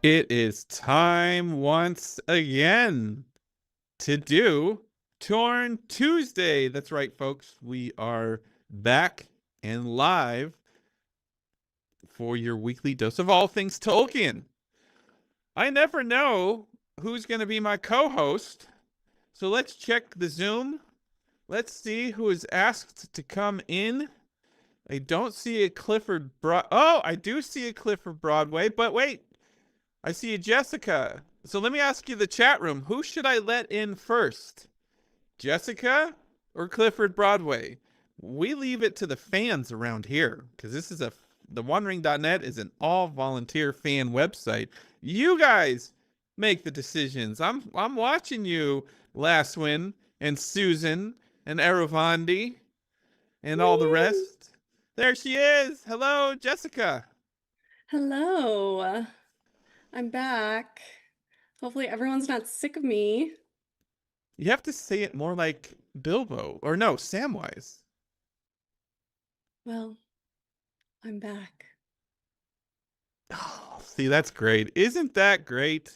It is time once again to do Torn Tuesday. That's right, folks. We are back and live for your weekly dose of all things Tolkien. I never know who's going to be my co host, so let's check the Zoom. Let's see who is asked to come in. I don't see a Clifford Oh, I do see a Clifford Broadway, but wait. I see you, Jessica. So let me ask you, the chat room, who should I let in first? Jessica or Clifford Broadway? We leave it to the fans around here, because the OneRing.net is an all-volunteer fan website. You guys make the decisions. I'm watching you, Laswin and Susan and Aravandi and all the rest. There she is. Hello, Jessica. Hello. I'm back. Hopefully everyone's not sick of me. You have to say it more like Bilbo, or no, Samwise. Well, I'm back. Oh, see, that's great. Isn't that great?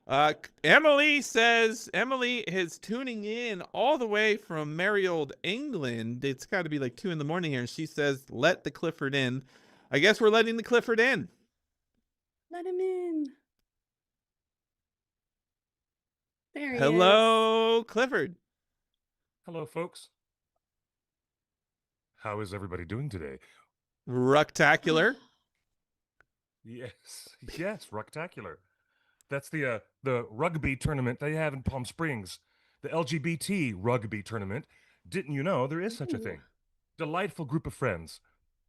Emily is tuning in all the way from merry old England. It's got to be like 2 a.m. here, and she says, "Let the Clifford in." I guess we're letting the Clifford in. Let him in. There he is. Hello, Clifford. Hello, folks. How is everybody doing today? Rucktacular. Yes, rucktacular. That's the rugby tournament they have in Palm Springs, the LGBT rugby tournament. Didn't you know there is such a thing? Delightful group of friends,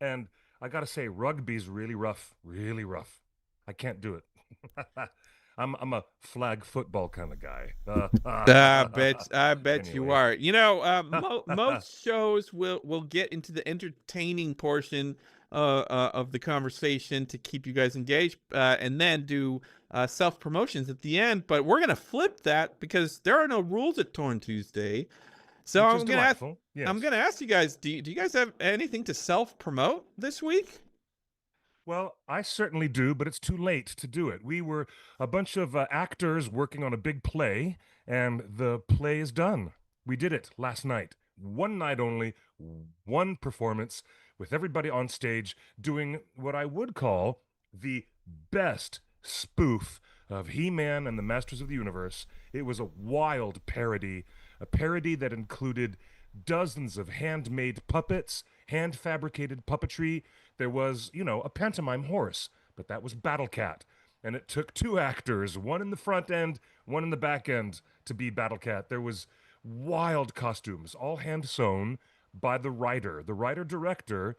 and I gotta say, rugby's really rough, really rough. I can't do it. I'm a flag football kind of guy. I bet you Anyway. are. You know, most shows will get into the entertaining portion of the conversation to keep you guys engaged, and then do self promotions at the end. But we're gonna flip that because there are no rules at Torn Tuesday. So Which is delightful. Yes. I'm gonna ask you guys: do you guys have anything to self promote this week? Well, I certainly do, but it's too late to do it. We were a bunch of actors working on a big play, and the play is done. We did it last night. One night only, one performance, with everybody on stage doing what I would call the best spoof of He-Man and the Masters of the Universe. It was a wild parody, a parody that included dozens of handmade puppets, hand-fabricated puppetry. There was, a pantomime horse, but that was Battle Cat. And it took 2 actors, one in the front end, one in the back end, to be Battle Cat. There was wild costumes, all hand-sewn by the writer-director,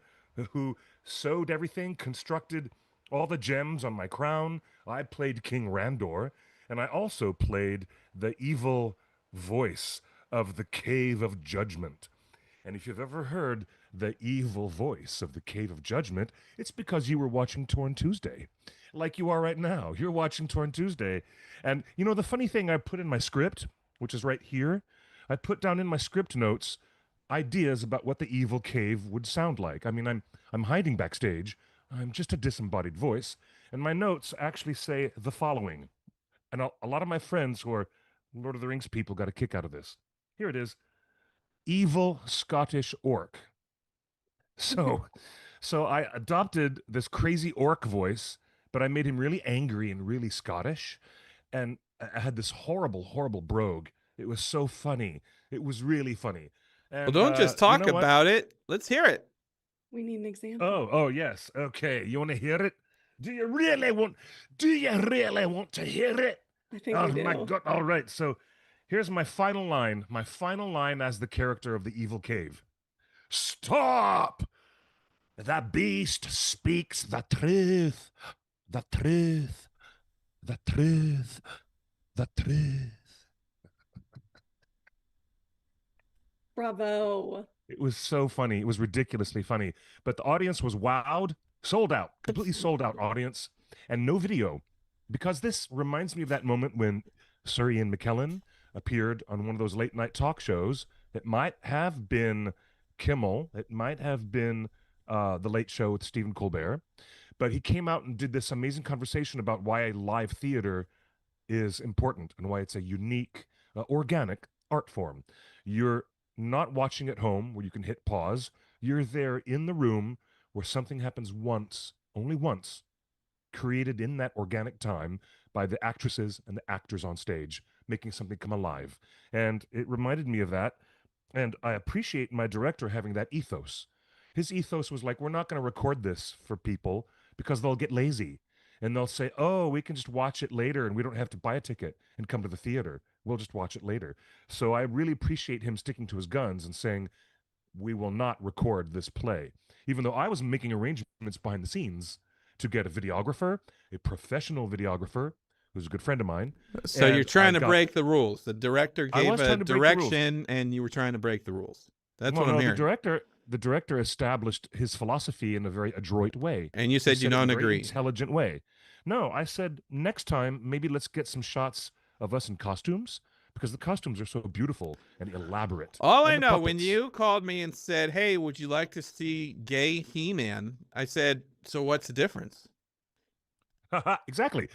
who sewed everything, constructed all the gems on my crown. I played King Randor, and I also played the evil voice of the Cave of Judgment. And if you've ever heard the evil voice of the Cave of Judgment, it's because you were watching Torn Tuesday. Like you are right now. You're watching Torn Tuesday. And the funny thing I put in my script, which is right here, I put down in my script notes ideas about what the evil cave would sound like. I mean, I'm hiding backstage. I'm just a disembodied voice. And my notes actually say the following. And a lot of my friends who are Lord of the Rings people got a kick out of this. Here it is. Evil Scottish orc. So I adopted this crazy orc voice, but I made him really angry and really Scottish. And I had this horrible, horrible brogue. It was so funny. It was really funny. And, Well, don't just talk about it. Let's hear it. We need an example. Oh, yes. Okay. You want to hear it? Do you really want to hear it? I think we do. Oh my God. All right. So here's my final line. My final line as the character of the evil cave. Stop! The beast speaks the truth. The truth. The truth. The truth. Bravo. It was so funny. It was ridiculously funny. But the audience was wowed. Sold out. Completely sold out audience. And no video. Because this reminds me of that moment when Sir Ian McKellen appeared on one of those late night talk shows. It might have been Kimmel. It might have been The Late Show with Stephen Colbert. But he came out and did this amazing conversation about why live theater is important and why it's a unique, organic art form. You're not watching at home where you can hit pause. You're there in the room where something happens once, only once, created in that organic time by the actresses and the actors on stage, making something come alive. And it reminded me of that. And I appreciate my director having that ethos. His ethos was like, we're not going to record this for people because they'll get lazy and they'll say, oh, we can just watch it later and we don't have to buy a ticket and come to the theater. We'll just watch it later. So I really appreciate him sticking to his guns and saying, we will not record this play. Even though I was making arrangements behind the scenes to get a videographer, a professional videographer, who's a good friend of mine. So you're and trying I to got- break the rules. The director I gave was a trying to break the rules. direction, and you were trying to break the rules. That's Well, what I'm no, hearing. the director established his philosophy in a very adroit way. And you He said you it in don't a very agree. intelligent way. No, I said next time maybe let's get some shots of us in costumes because the costumes are so beautiful and elaborate. All And I the know, when puppets. you called me and said, hey, would you like to see gay He-Man? I said, so what's the difference? Exactly.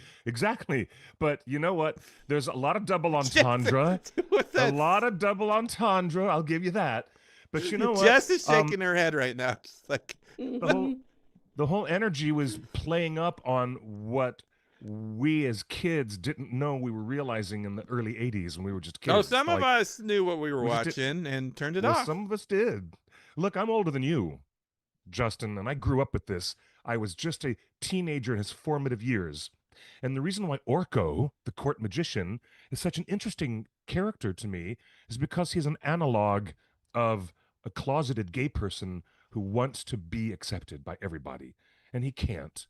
But you know what? There's a lot of double entendre. What's A that? lot of double entendre. I'll give you that. But you know what? Jess is shaking her head right now. She's like, The whole energy was playing up on what we as kids didn't know we were realizing in the early 80s when we were just kids. oh, some of Like, us knew what we were we just watching and turned it well, off. some of us did. Look, I'm older than you, Justin, and I grew up with this. I was just a teenager in his formative years. And the reason why Orko, the court magician, is such an interesting character to me is because he's an analog of a closeted gay person who wants to be accepted by everybody. And he can't.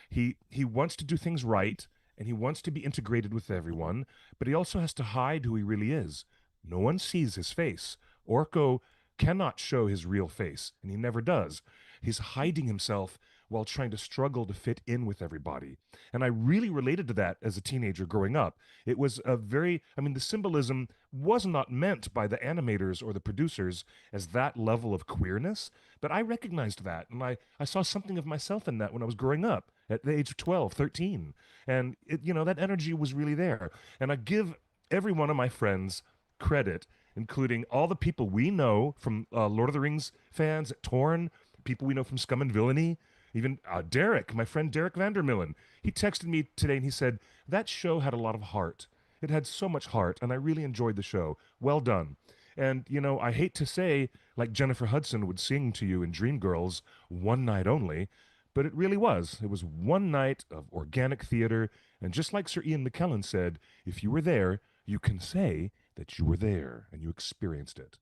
He wants to do things right and he wants to be integrated with everyone, but he also has to hide who he really is. No one sees his face. Orko cannot show his real face, and he never does. He's hiding himself while trying to struggle to fit in with everybody. And I really related to that as a teenager growing up. It was a very, I mean, the symbolism was not meant by the animators or the producers as that level of queerness, but I recognized that. And I saw something of myself in that when I was growing up at the age of 12, 13. And, that energy was really there. And I give every one of my friends credit, including all the people we know from Lord of the Rings fans at Torn, people we know from Scum and Villainy, even Derek, my friend Derek Vandermillen. He texted me today and he said, that show had a lot of heart. It had so much heart, and I really enjoyed the show. Well done. And, I hate to say, like Jennifer Hudson would sing to you in Dreamgirls, one night only, but it really was. It was one night of organic theater, and just like Sir Ian McKellen said, if you were there, you can say that you were there and you experienced it.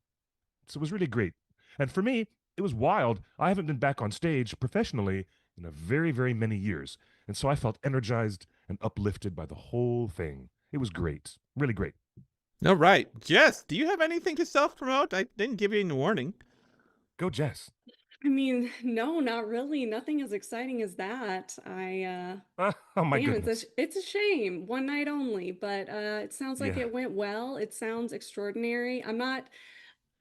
So it was really great. And for me, it was wild. I haven't been back on stage professionally in a very, very many years. And so I felt energized and uplifted by the whole thing. It was great. Really great. All right. Jess, do you have anything to self-promote? I didn't give you any warning. Go, Jess. I mean, no, not really. Nothing as exciting as that. Oh, my Damn, goodness. it's a shame. One night only, but it sounds like Yeah. it went well. It sounds extraordinary. I'm not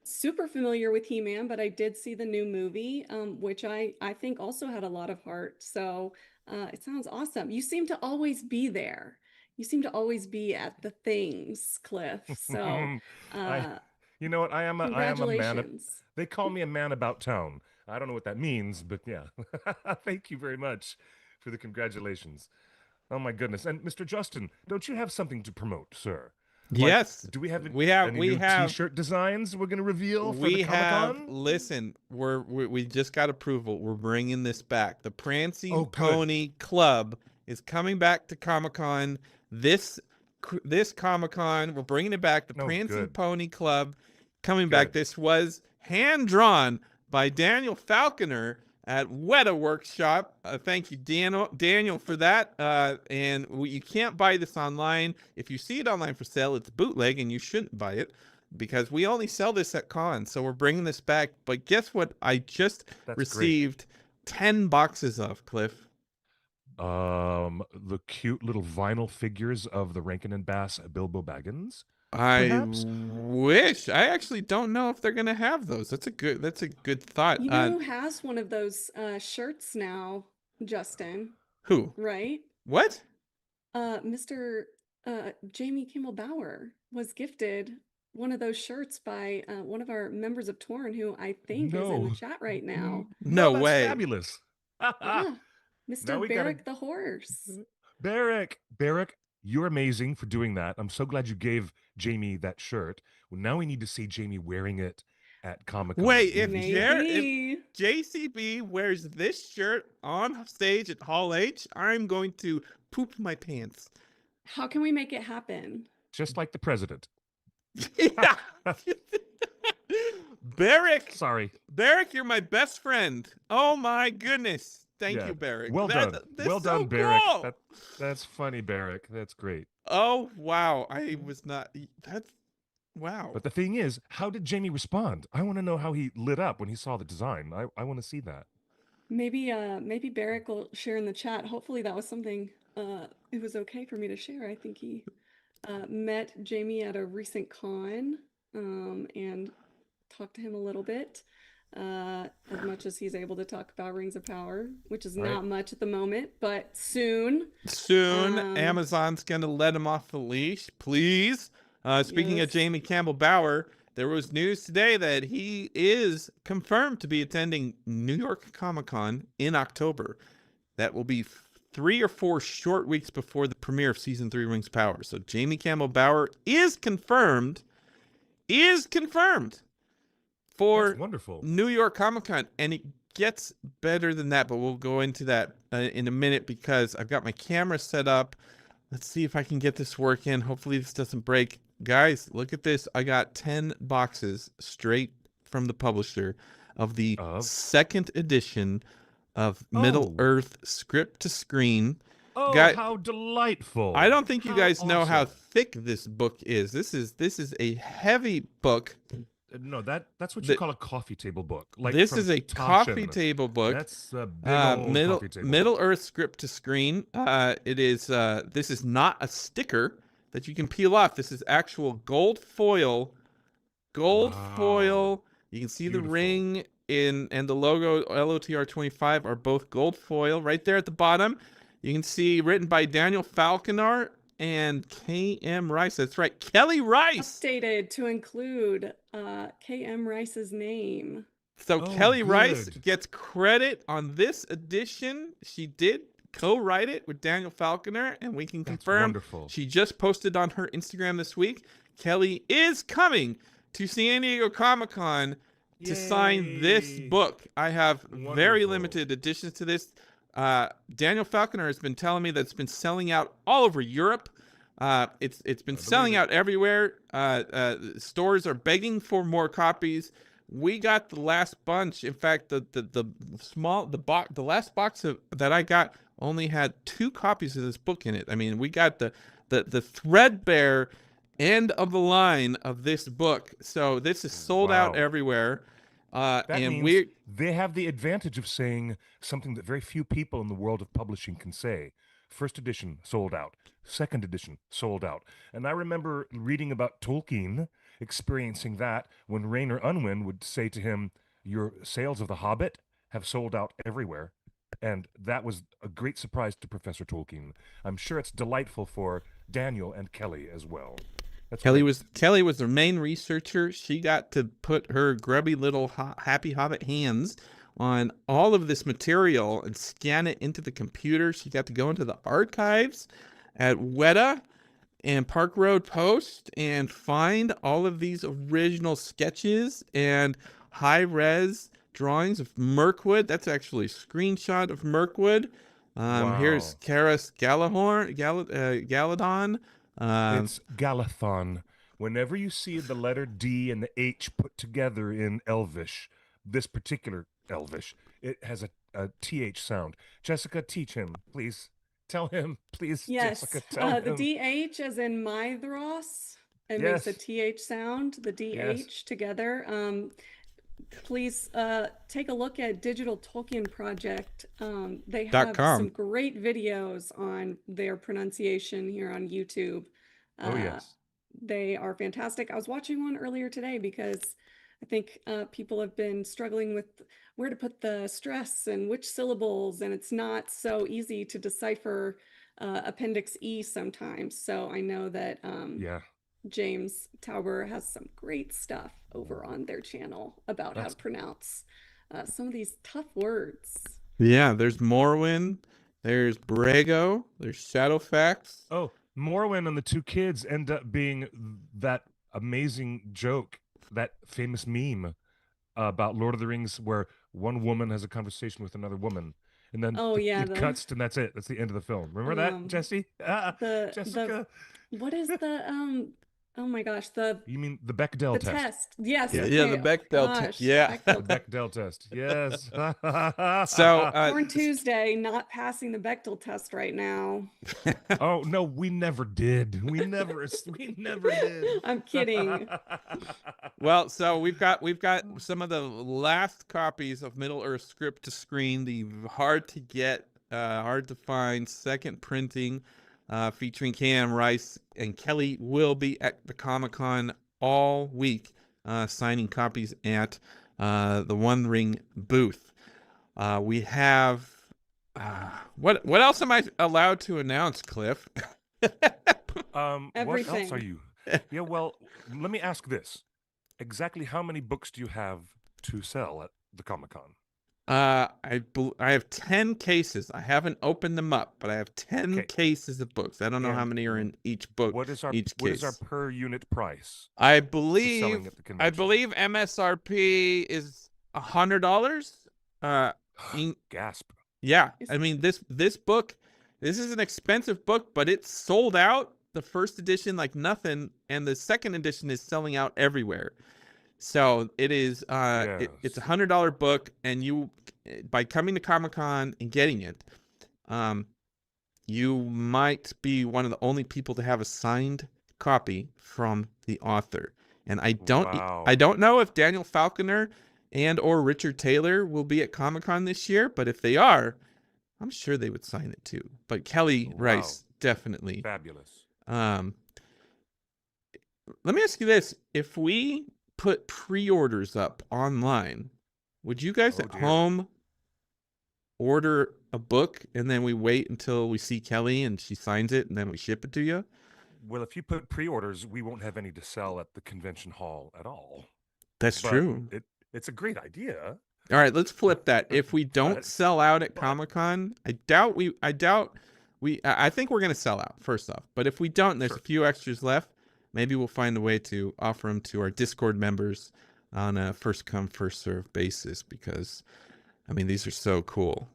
super familiar with He-Man, but I did see the new movie, which I think also had a lot of heart. So it sounds awesome. You seem to always be there. You seem to always be at the things, Cliff. So You know what? I am a man. congratulations. They call me a man about town. I don't know what that means, but yeah. Thank you very much for the congratulations. Oh my goodness. And Mr. Justin, don't you have something to promote, sir? Yes. Do we have We have any we new have t-shirt designs we're going to reveal for we the have Comic-Con? listen, we just got approval. We're bringing this back. The Prancing Oh, good. Pony Club is coming back to Comic-Con this Comic-Con. We're bringing it back. The Oh, Prancing good. Pony Club coming back. Good. This was hand drawn by Daniel Falconer at Weta Workshop. Thank you, Daniel, for that. And you can't buy this online. If you see it online for sale, it's bootleg, and you shouldn't buy it because we only sell this at cons. So we're bringing this back. But guess what? I just That's received 10 boxes of, Cliff. The cute little vinyl figures of the Rankin and Bass Bilbo Baggins. I Perhaps? wish. I actually don't know if they're gonna have those. That's a good thought. You know who has one of those shirts now? Justin, Who? right? What? Mr. Jamie Kimmel Bauer was gifted one of those shirts by one of our members of Torn, who I think is in the No. chat right now. No that's way. fabulous. Yeah, Now Mr. we gotta Barrick the horse. Barrick, you're amazing for doing that. I'm so glad you gave Jamie that shirt. Well, now we need to see Jamie wearing it at Comic-Con. Wait, if Maybe. JCB wears this shirt on stage at Hall H, I'm going to poop my pants. How can we make it happen? Just like the president. Yeah. Barrick, Sorry. Barrick, you're my best friend. Oh my goodness. Thank Yeah. you, Barrick. Well done. That's Well so done, Barrick. cool. That's funny, Barrick. That's great. Oh, wow. I was not. That's. Wow. But the thing is, how did Jamie respond? I want to know how he lit up when he saw the design. I want to see that. Maybe Barrick will share in the chat. Hopefully that was something it was okay for me to share. I think he met Jamie at a recent con and talked to him a little bit, as much as he's able to talk about Rings of Power, which is not much at the moment, but soon. Soon, Amazon's going to let him off the leash, please. Speaking of Yes. Jamie Campbell Bower, there was news today that he is confirmed to be attending New York Comic Con in October. That will be 3 or 4 short weeks before the premiere of Season 3 Rings of Power. So Jamie Campbell Bower is confirmed for That's wonderful. New York Comic Con. And it gets better than that, but we'll go into that in a minute because I've got my camera set up. Let's see if I can get this working. Hopefully this doesn't break. Guys, look at this. I got 10 boxes straight from the publisher of the second edition of Middle Earth script to screen. Oh, how delightful. I don't think you guys awesome. know how thick this book is. This is a heavy book. No, that's what you call a coffee table book. Like this is a coffee Toshin. table book. That's a big old coffee table. Middle Earth script to screen. It is. This is not a sticker that you can peel off. This is actual gold foil. Gold foil. You can see Beautiful. the ring and the logo LOTR 25 are both gold foil right there at the bottom. You can see written by Daniel Falconer and K.M. Rice. That's right, Kelly Rice. Updated to include K.M. Rice's name. So Kelly Rice good. gets credit on this edition. She did co-write it with Daniel Falconer, and we can confirm wonderful. she just posted on her Instagram this week. Kelly is coming to San Diego Comic-Con to sign this book. I have very limited additions to this. Daniel Falconer has been telling me that it's been selling out all over Europe. It's been selling out everywhere. Stores are begging for more copies. We got the last bunch. In fact, the last box that I got only had 2 copies of this book in it. I mean, we got the threadbare end of the line of this book. So this is sold out everywhere. That and means they have the advantage of saying something that very few people in the world of publishing can say. First edition sold out. Second edition sold out. And I remember reading about Tolkien experiencing that when Rainer Unwin would say to him, "Your sales of The Hobbit have sold out everywhere." And that was a great surprise to Professor Tolkien. I'm sure it's delightful for Daniel and Kelly as well. Kelly was the main researcher. She got to put her grubby little happy hobbit hands on all of this material and scan it into the computer. She got to go into the archives at Weta and Park Road Post and find all of these original sketches and high-res drawings of Mirkwood. That's actually a screenshot of Mirkwood. Here's Karis Galadon. It's Galathon. Whenever you see the letter D and the H put together in Elvish, this particular Elvish, it has a TH sound. Jessica, teach him, please. Tell him, please. Yes, Jessica, tell the him. DH as in Mythros. It makes a TH sound, the DH together. Please take a look at Digital Tolkien Project. They have some great videos on their pronunciation here on YouTube. Oh, yes. They are fantastic. I was watching one earlier today because I think people have been struggling with where to put the stress and which syllables, and it's not so easy to decipher Appendix E sometimes. So I know that Yeah, James Tauber has some great stuff over on their channel about how to that's pronounce some of these tough words. Yeah, there's Morrowind, there's Borrego, there's Shadowfax. oh, Morrowind and the two kids end up being that amazing joke, that famous meme about Lord of the Rings where one woman has a conversation with another woman, and then Oh yeah, it cuts, and that's it. That's the end of the film. Remember that, um Jesse? the Jessica? what is the oh my gosh, You mean the Bechdel the test? test. Yes, Yeah, Yeah, okay. the Bechdel test. Gosh, Yeah. the Bechdel. Bechdel test. Yes. So, Torn Tuesday, not passing the Bechdel test right now. Oh no, we never did. We never did. I'm kidding. well, so we've got some of the last copies of Middle Earth Script to Screen, the hard to get, hard to find second printing, featuring Cam Rice and Kelly will be at the Comic-Con all week, signing copies at the One Ring booth. We have what else am I allowed to announce, Cliff? What else Everything. are you? Yeah, well, let me ask this. Exactly how many books do you have to sell at the Comic-Con? I have 10 cases. I haven't opened them up, but I have 10 Okay. cases of books. I don't know how And many are in each book. What is our each what is our case. per unit price I for selling believe at the convention? MSRP is $100. Gasp. Yeah, Is- I mean this book, this is an expensive book, but it's sold out. The first edition like nothing, and the second edition is selling out everywhere. So it is it's Yes. $100 book, and you by coming to Comic-Con and getting it, you might be one of the only people to have a signed copy from the author. And I Wow. don't know if Daniel Falconer and or Richard Taylor will be at Comic-Con this year, but if they are, I'm sure they would sign it too. But Kelly Wow. Rice definitely. Fabulous. Let me ask you this: if we put pre-orders up online, would you guys Oh, at dear. home order a book and then we wait until we see Kelly and she signs it and then we ship it to you? Well, if you put pre-orders, we won't have any to sell at the convention hall at all. That's But true. It's a great idea. All right, let's flip that. If we don't But- sell out at but- Comic-Con, I think we're gonna sell out first off. But if we don't, and there's Sure. a few extras left, maybe we'll find a way to offer them to our Discord members on a first come first serve basis, because I mean these are so cool.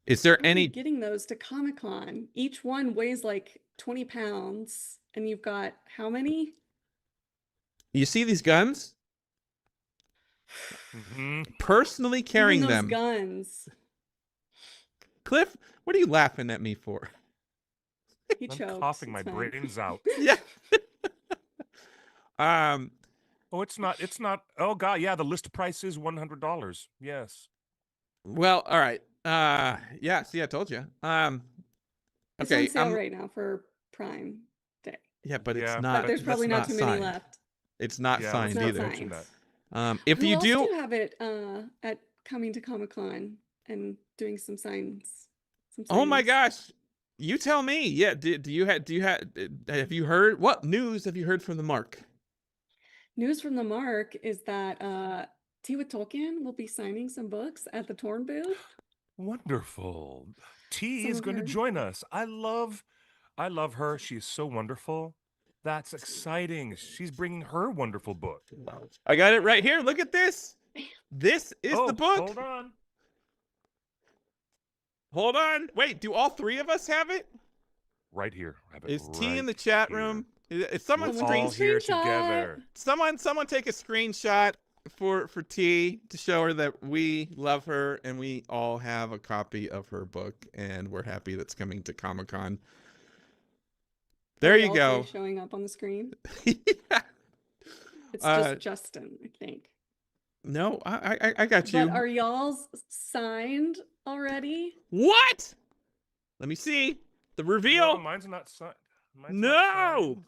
Is there How are you any? getting those to Comic-Con? Each one weighs like 20 pounds, and you've got how many? You see these guns? Mhm. Personally Even carrying those them. guns. Cliff, what are you laughing at me for? He I'm choked. coughing my It's fine. brains out. Yeah. Oh, it's not. Oh God, yeah, the list price is $100. Yes. Well, all right. Yeah, see, I told you. It's Okay, on sale right now for Prime Day. yeah, but it's Yeah, not. But there's that's probably not not too many signed. left. It's not Yeah, signed It's not either. mention signed. that. If Who you else do, have it at coming to Comic-Con and doing some signs? oh my signings? gosh, you tell me. Yeah, do you have you heard, what news have you heard from the Mark? News from the Mark is that Tiwa Tolkien will be signing some books at the Torn booth. Wonderful. T Some is of going to her- join us. I love her. She is so wonderful. That's exciting. She's bringing her wonderful book. I got it right here. Look at this. This is the book. Hold on. Hold on. Wait, do all three of us have it? Right here. I have it Is T in right the chat here. room? Is someone We're Someone screen all take a here screenshot. together. someone take a screenshot for T to show her that we love her and we all have a copy of her book and we're happy that's coming to Comic-Con. There Are you y'all go. three showing up on the screen. Yeah. It's Uh, just Justin, I think. No, I got you. But are y'all's signed already? What? Let me see the reveal. No, mine's not signed. No.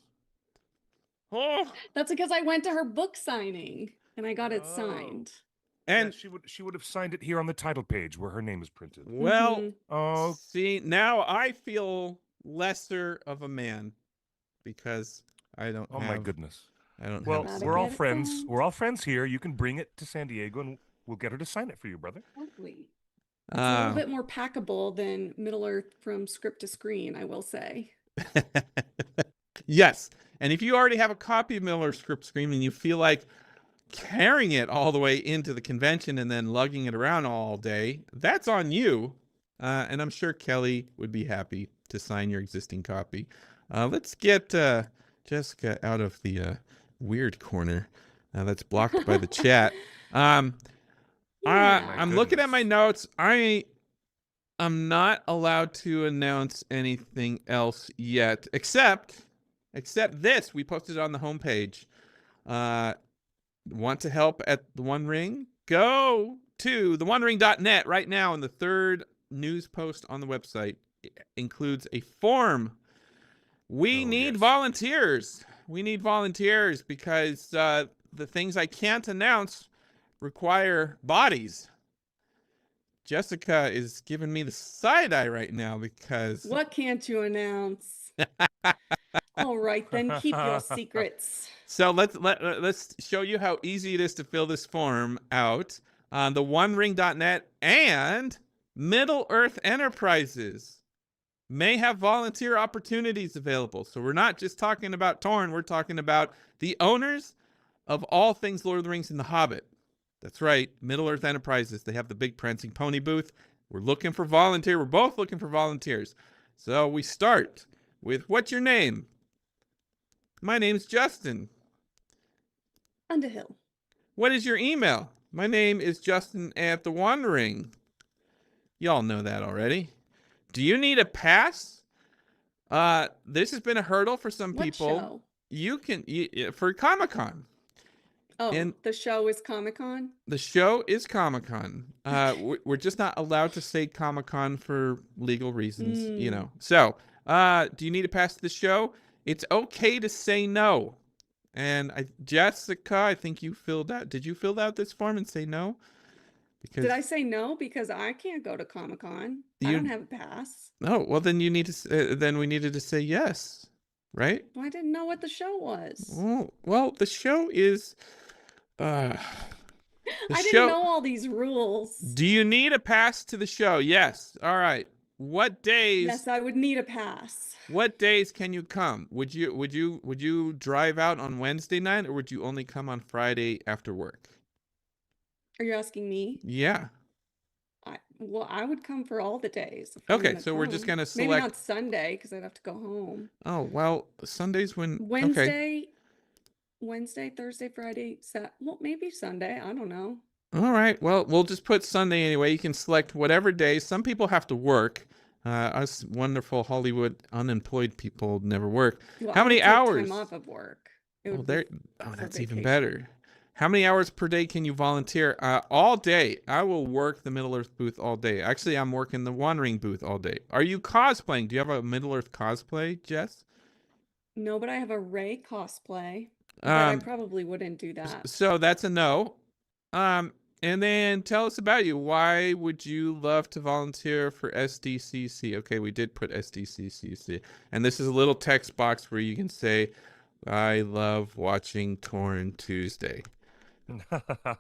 Oh, That's because I went to her book signing. and I got it Oh. signed. And yeah, she would have signed it here on the title page where her name is printed. well, Mhm. Oh, see, now I feel lesser of a man because I don't oh have my goodness. I don't Well, have Gotta we're all get it friends. signed. We're all friends here. You can bring it to San Diego, and we'll get her to sign it for you, brother. Hopefully. It's a little uh, bit more packable than Middle Earth from script to screen, I will say. yes. And if you already have a copy of Miller Script Scream and you feel like carrying it all the way into the convention and then lugging it around all day, that's on you. And I'm sure Kelly would be happy to sign your existing copy. Let's get Jessica out of the weird corner that's blocked by the chat. Yeah. I'm looking at my goodness. notes. I'm not allowed to announce anything else yet, except this. We posted it on the homepage. Want to help at the One Ring? Go to theonering.net right now, and the third news post on the website includes a form. We need yes. volunteers. We need volunteers because the things I can't announce require bodies. Jessica is giving me the side eye right now because What can't you announce? All right, then keep your secrets. So let's show you how easy it is to fill this form out on the onering.net, and Middle Earth Enterprises may have volunteer opportunities available. So we're not just talking about Torn, we're talking about the owners of all things Lord of the Rings and The Hobbit. That's right, Middle Earth Enterprises. They have the big prancing pony booth. We're looking for volunteers. We're both looking for volunteers. So we start with, what's your name? My name's Justin. Underhill. What is your email? My name is Justin at The Wandering. Y'all know that already. Do you need a pass? This has been a hurdle for some What people. show? You can for Comic-Con. Oh, And the show is Comic-Con? the show is Comic-Con. We're just not allowed to say Comic-Con for legal reasons, you know. So, do you need a pass to the show? It's okay to say no. And Jessica, I think you filled out. Did you fill out this form and say no? Because Did I say no? Because I can't go to Comic-Con. I You- don't have a pass. oh, well then you need to. Then we needed to say yes, right? Well, I didn't know what the show was. Oh, well, the show is. The I show. didn't know all these rules. Do you need a pass to the show? Yes. All right. What days? Yes, I would need a pass. What days can you come? Would you drive out on Wednesday night, or would you only come on Friday after work? Are you asking me? Yeah. Well, I would come for all the days. if I'm Okay, gonna so we're just come. gonna Maybe select. not Sunday because I'd have to go home. Oh well, Sundays when. Okay. Wednesday, Thursday, Friday, well, maybe Sunday. I don't know. All right. Well, we'll just put Sunday anyway. You can select whatever days. Some people have to work. Us wonderful Hollywood unemployed people never work. Well, How I many would take hours? Time off of work. It Well, would there. be Oh, for that's even vacation. better. How many hours per day can you volunteer? All day. I will work the Middle Earth booth all day. Actually, I'm working the Wandering booth all day. Are you cosplaying? Do you have a Middle Earth cosplay, Jess? No, but I have a Ray cosplay. But I Um, probably wouldn't do that. So that's a no. And then tell us about you. Why would you love to volunteer for SDCC? Okay, we did put SDCC. And this is a little text box where you can say, I love watching Torn Tuesday.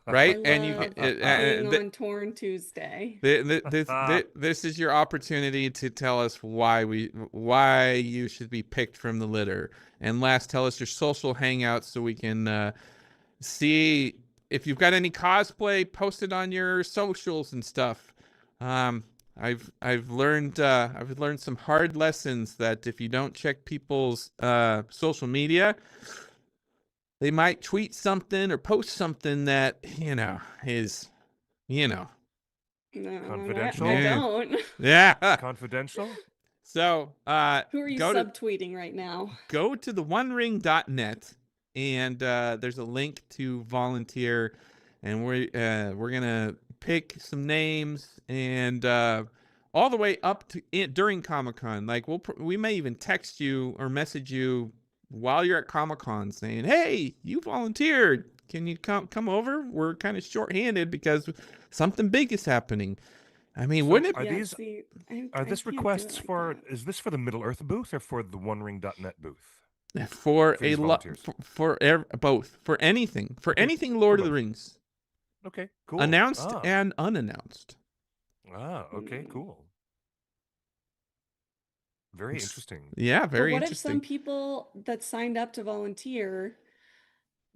Right? I And you love can, being on Torn Tuesday. this is your opportunity to tell us why you should be picked from the litter. And last, tell us your social hangouts so we can see if you've got any cosplay posted on your socials and stuff. I've learned some hard lessons that if you don't check people's social media, they might tweet something or post something that is No, Confidential? I Yeah. don't. yeah. Confidential? So Who are you go to subtweeting right now? go to theonering.net, and there's a link to volunteer, and we're gonna pick some names, and all the way up to during Comic-Con. Like we may even text you or message you while you're at Comic-Con saying, "Hey, you volunteered. can you come over? We're kind of short-handed because something big is happening. I mean, So wouldn't are Yeah, these see, are I this can't do it requests like for that. is this for the Middle Earth booth or for the OneRing.net booth? it for For a these lot volunteers. both for anything Okay, Lord for of the both. Rings, Okay, cool. announced and unannounced. Okay, Hmm. cool. Very It's- interesting. yeah, But very what if some interesting. people that signed up to volunteer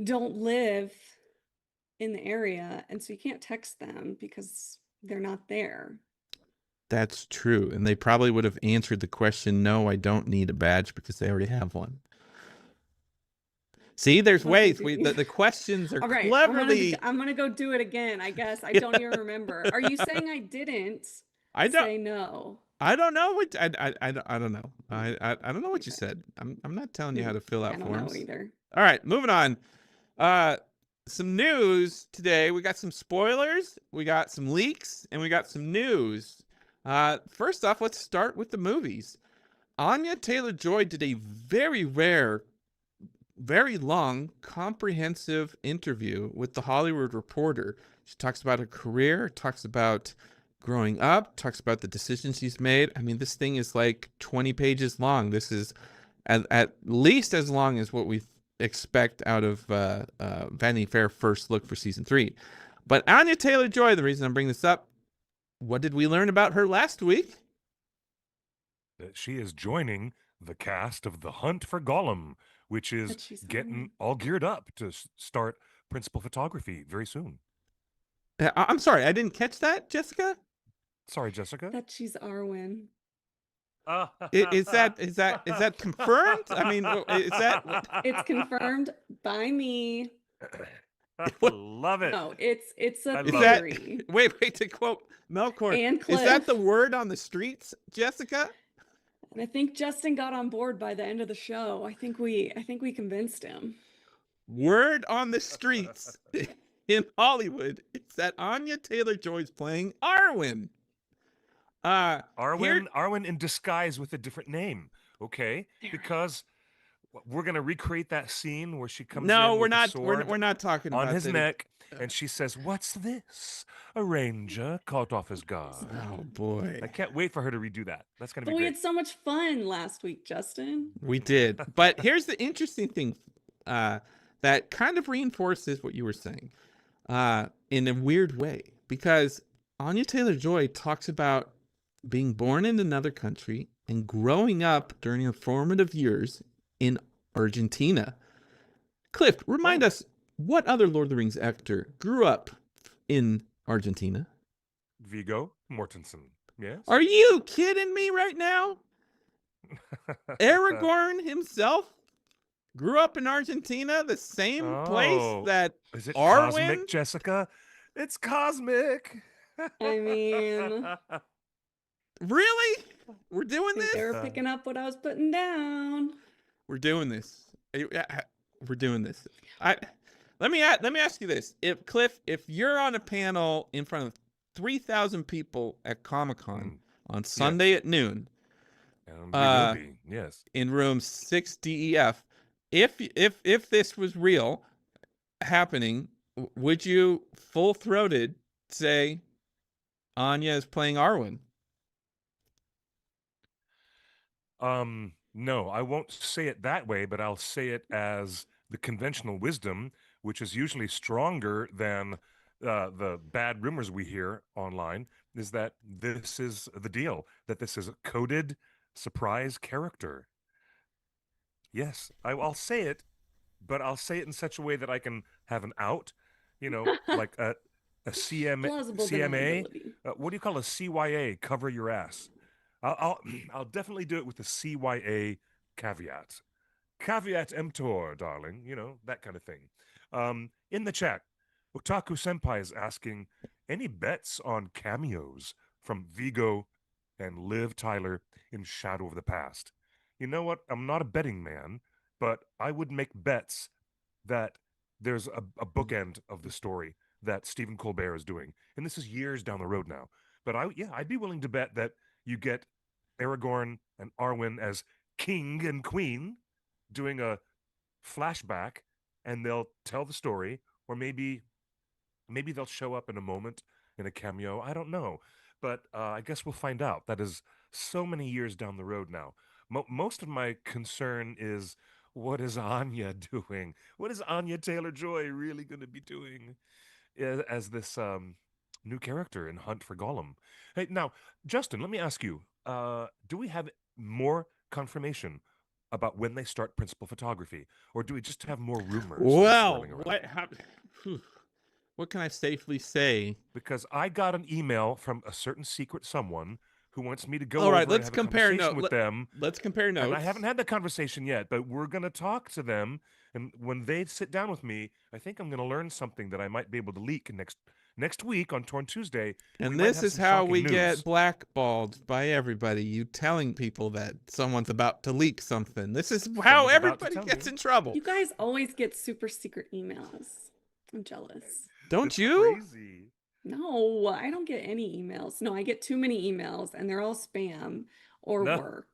don't live in the area, and so you can't text them because they're not there? That's true, and they probably would have answered the question, "No, I don't need a badge," because they already have one. See, there's What if they ways. do? The questions are All right, cleverly. I'm gonna go do it again. I guess I don't even remember. Are you saying I didn't I don't. say no? I don't know what I don't know. I don't know what you Okay. said. I'm not telling you how to fill I out don't know forms. either. All right, moving on. Uh, some news today. We got some spoilers, we got some leaks, and we got some news. First off, let's start with the movies. Anya Taylor-Joy did a very rare, very long, comprehensive interview with the Hollywood Reporter. She talks about her career, talks about growing up, talks about the decisions she's made. I mean, this thing is like 20 pages long. This is at least as long as what we expect out of Vanity Fair first look for season 3. But Anya Taylor-Joy, the reason I'm bringing this up, what did we learn about her last week? That she is joining the cast of The Hunt for Gollum, which is That she's getting Arwen. all geared up to start principal photography very soon. I'm sorry, I didn't catch that, Jessica. Sorry, Jessica. That she's Arwen. Is that confirmed? I mean, is that It's confirmed by me. I what? love it. No, it's a I Is love that theory. wait to quote Melkor? And Is that Cliff. the word on the streets, Jessica? And I think Justin got on board by the end of the show. I think we convinced him. Word on the streets in Hollywood is that Anya Taylor-Joy's playing Arwen. Here, Arwen in disguise with a different name. Okay, There. because we're gonna recreate that scene where she comes no, in we're with a not. sword We're not talking on about his that. neck, and she says, "What's this? A ranger caught off his guard." Oh boy, I can't wait for her to redo that. That's gonna But be we great. had so much fun last week, Justin. we did. But here's the interesting thing, that kind of reinforces what you were saying, in a weird way, because Anya Taylor-Joy talks about being born in another country and growing up during her formative years in Argentina. Cliff, remind us, what other Lord of the Rings actor grew up in Argentina? Viggo Mortensen. Yes. Are you kidding me right now? Aragorn himself grew up in Argentina, the same place Oh, that is it Arwen? cosmic, Jessica? It's cosmic. I mean, Really? We're I doing think they this? were picking up what I was putting down. We're doing this. We're doing this. Let me ask you this: if you're on a panel in front of 3,000 people at Comic-Con on Sunday at noon, We will be, yes. in room 6DEF, if this was real happening, would you full-throated say Anya is playing Arwen? No, I won't say it that way, but I'll say it as the conventional wisdom, which is usually stronger than the bad rumors we hear online, is that this is the deal, that this is a coded surprise character. Yes, I'll say it, but I'll say it in such a way that I can have an out, like a Plausible CMA. deniability. What do you call a CYA? Cover your ass. I'll definitely do it with the CYA caveat. Caveat emptor, darling. That kind of thing. In the chat, Otaku Senpai is asking, any bets on cameos from Vigo and Liv Tyler in Shadow of the Past? You know what? I'm not a betting man, but I would make bets that there's a bookend of the story that Stephen Colbert is doing. And this is years down the road now. But I'd be willing to bet that you get Aragorn and Arwen as king and queen doing a flashback, and they'll tell the story or maybe they'll show up in a moment in a cameo. I don't know, but I guess we'll find out. That is so many years down the road now. Most of my concern is, what is Anya doing? What is Anya Taylor-Joy really going to be doing as this new character in Hunt for Gollum? Hey, now, Justin, let me ask you: do we have more confirmation about when they start principal photography, or do we just have more rumors Well, swirling around? what can I safely say? Because I got an email from a certain secret someone who wants me to go All right, over and let's have a compare conversation with them. Let's compare And I notes. haven't had that conversation yet, but we're going to talk to them. And when they sit down with me, I think I'm going to learn something that I might be able to leak next week on Torn Tuesday. We And might this have is some how shocking we news. get blackballed by everybody. You telling people that someone's about to leak something. This is how Someone's about to everybody tell gets me. in trouble. You guys always get super secret emails. I'm jealous. Don't It's you? crazy. No, I don't get any emails. No, I get too many emails and they're all spam or No. work.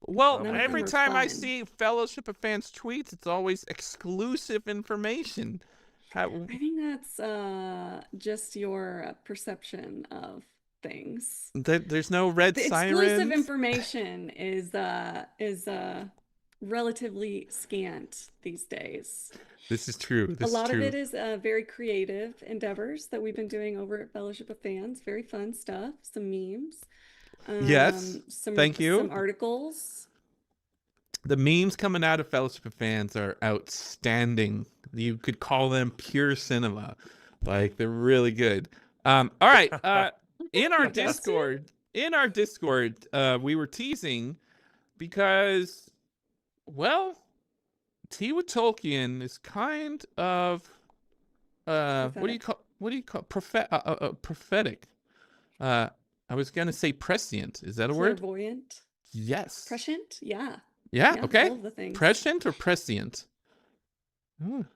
Well, None of every them are time I fun. see Fellowship of Fans tweets, it's always exclusive information. I think that's just your perception of things. There's no red The exclusive sirens. information is relatively scant these days. This is true. A lot of it is very creative endeavors that we've been doing over at Fellowship of Fans. Very fun stuff. Some memes. Yes, thank you. Some articles. The memes coming out of Fellowship of Fans are outstanding. You could call them pure cinema. Like, they're really good. All right. In our Yes. Discord, we were teasing because, well, Tea with Tolkien is kind of what do you call prophetic? I was gonna say prescient. Is that a word? Clairvoyant. Yes. Prescient? Yeah. Yeah. Yeah, Okay. all of the things. Prescient or prescient? Ooh.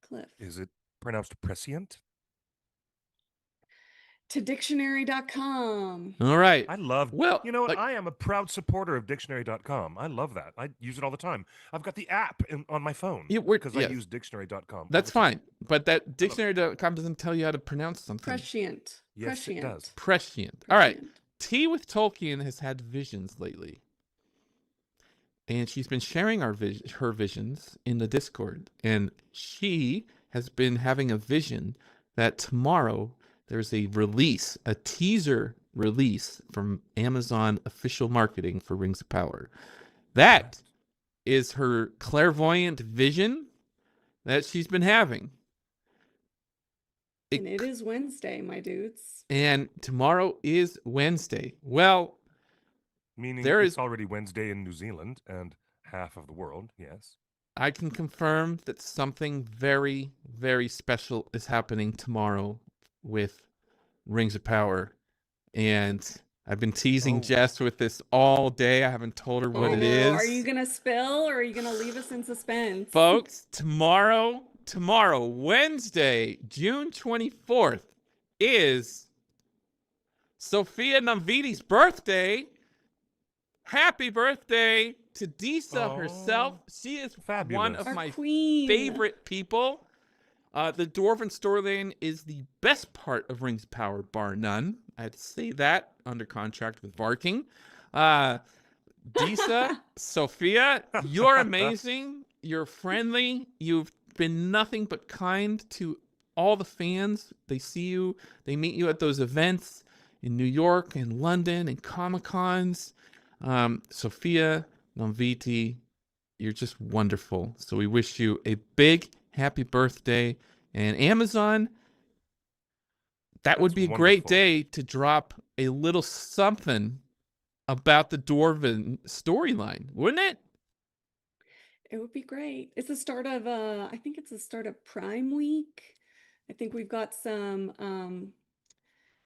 Cliff. Is it pronounced prescient? To dictionary.com. All right. I love, Well, you know what? like- I am a proud supporter of dictionary.com. I love that. I use it all the time. I've got the app on my phone because I use dictionary.com. That's fine. But that dictionary.com doesn't tell you how to pronounce something. Prescient. Yes, it does. Prescient. All right. Tea with Tolkien has had visions lately. And she's been sharing her visions in the Discord. And she has been having a vision that tomorrow there's a release, a teaser release from Amazon official marketing for Rings of Power. That is her clairvoyant vision that she's been having. And it is Wednesday, my dudes. And tomorrow is Wednesday. Well, meaning there it's is already Wednesday in New Zealand and half of the world, yes. I can confirm that something very, very special is happening tomorrow with Rings of Power. And I've been teasing Jess with this all day. I haven't told her what it is. Are you going to spill or are you going to leave us in suspense? Folks, tomorrow, Wednesday, June 24th, is Sophia Namviti's birthday. Happy birthday to Disa herself. She is fabulous. One of Our my queen. favorite people. The Dwarven storyline is the best part of Rings of Power, bar none. I'd say that under contract with Varking. Disa, Sophia, you're amazing. You're friendly. You've been nothing but kind to all the fans. They see you. They meet you at those events in New York and London and Comic-Cons. Sophia Namviti, you're just wonderful. So we wish you a big happy birthday. And Amazon, that would be a great day to drop a little something about the Dwarven storyline, wouldn't it? It would be great. It's the start of I think it's the start of Prime Week. I think we've got some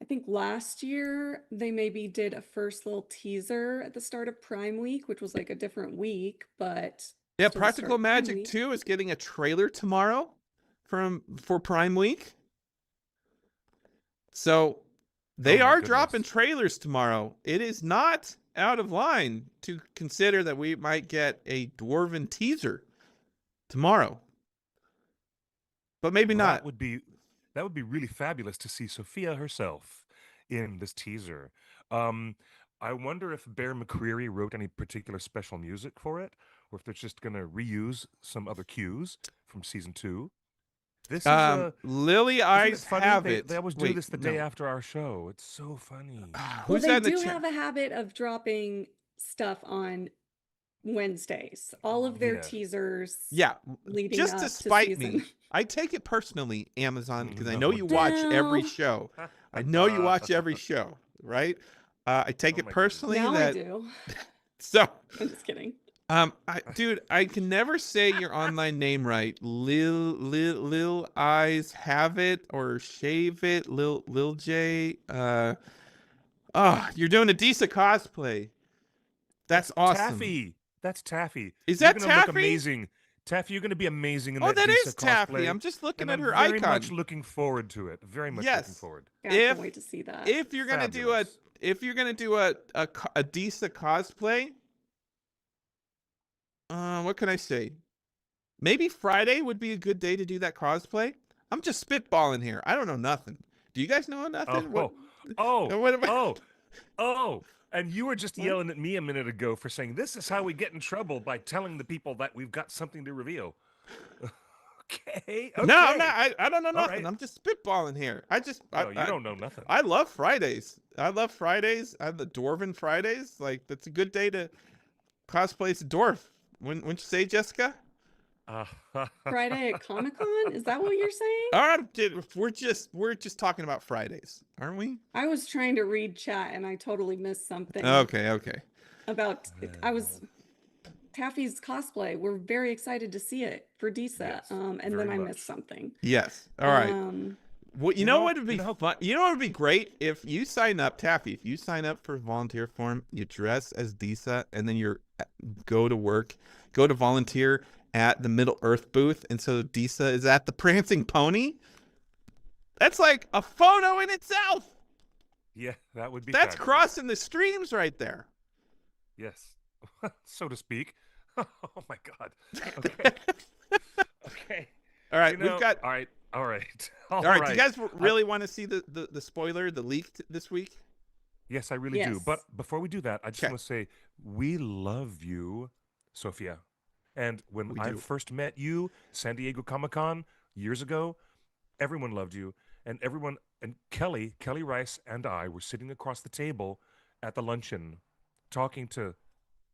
I think last year they maybe did a first little teaser at the start of Prime Week, which was like a different week, but yeah, still Practical start Prime Magic Week. 2 is getting a trailer tomorrow for Prime Week. So they are dropping trailers tomorrow. It is not out of line to consider that we might get a Dwarven teaser tomorrow. but maybe Well, not. that would be really fabulous to see Sophia herself in this teaser. Um, I wonder if Bear McCreary wrote any particular special music for it, or if they're just going to reuse some other cues from season 2. This is Lily isn't it Eyes funny? have They it. always do Wait, this the day no. after our show. It's so funny. Well, Who's they that in the do chat? have a habit of dropping stuff on Wednesdays. All of their Yeah. teasers Yeah, leading just up to to spite me. season. I take it personally, Amazon, because I know No, you dear. watch every Well, show. I know you watch every show, right? I take Oh it my goodness. personally now I that do. so I'm just kidding. dude, I can never say your online name right. Lil Eyes have it or shave it. Lil J. You're doing a decent cosplay. That's awesome. Taffy. That's Taffy. Is You're that gonna look Taffy? amazing. Taffy, you're gonna be amazing in Oh, that that Disa is Taffy. cosplay. I'm just looking And at I'm her very icon. much looking forward to it. Very much looking Yes. forward. Yeah, I can't wait to see that. If you're gonna Fabulous. do a Disa cosplay, what can I say? Maybe Friday would be a good day to do that cosplay. I'm just spitballing here. I don't know nothing. Do you guys know nothing? What am I- Oh. And you were just What? yelling at me a minute ago for saying this is how we get in trouble by telling the people that we've got something to reveal. Okay. No, I'm not. I don't know All nothing. right. I'm just spitballing here. No, you don't know nothing. I love Fridays. I love Fridays. I have the Dwarven Fridays. Like, that's a good day to cosplay as a dwarf. Wouldn't you say, Jessica? Friday at Comic-Con? Is that what you're saying? All right, dude, we're just talking about Fridays, aren't we? I was trying to read chat and I totally missed something Okay. about Taffy's cosplay. We're very excited to see it for Disa. Yes, and very then I much. missed something. Yes. All right. Well, you know what would be you know- fun? You know what would be great if you sign up, Taffy. If you sign up for volunteer form, you dress as Disa, and then you go to work, go to volunteer at the Middle Earth booth, and so Disa is at the Prancing Pony. That's like a photo in itself. Yeah, that would be That's fabulous. crossing the streams right there. Yes. So to speak. Oh my God. Okay. Okay. All right, You know- we've got. All right. All right. Do you guys really want to see the spoiler, the leak this week? Yes, I really do. Yes. But before we do that, I just Okay. want to say we love you, Sophia. And when We I do. first met you, San Diego Comic-Con years ago, everyone loved you. And Kelly Rice and I were sitting across the table at the luncheon talking to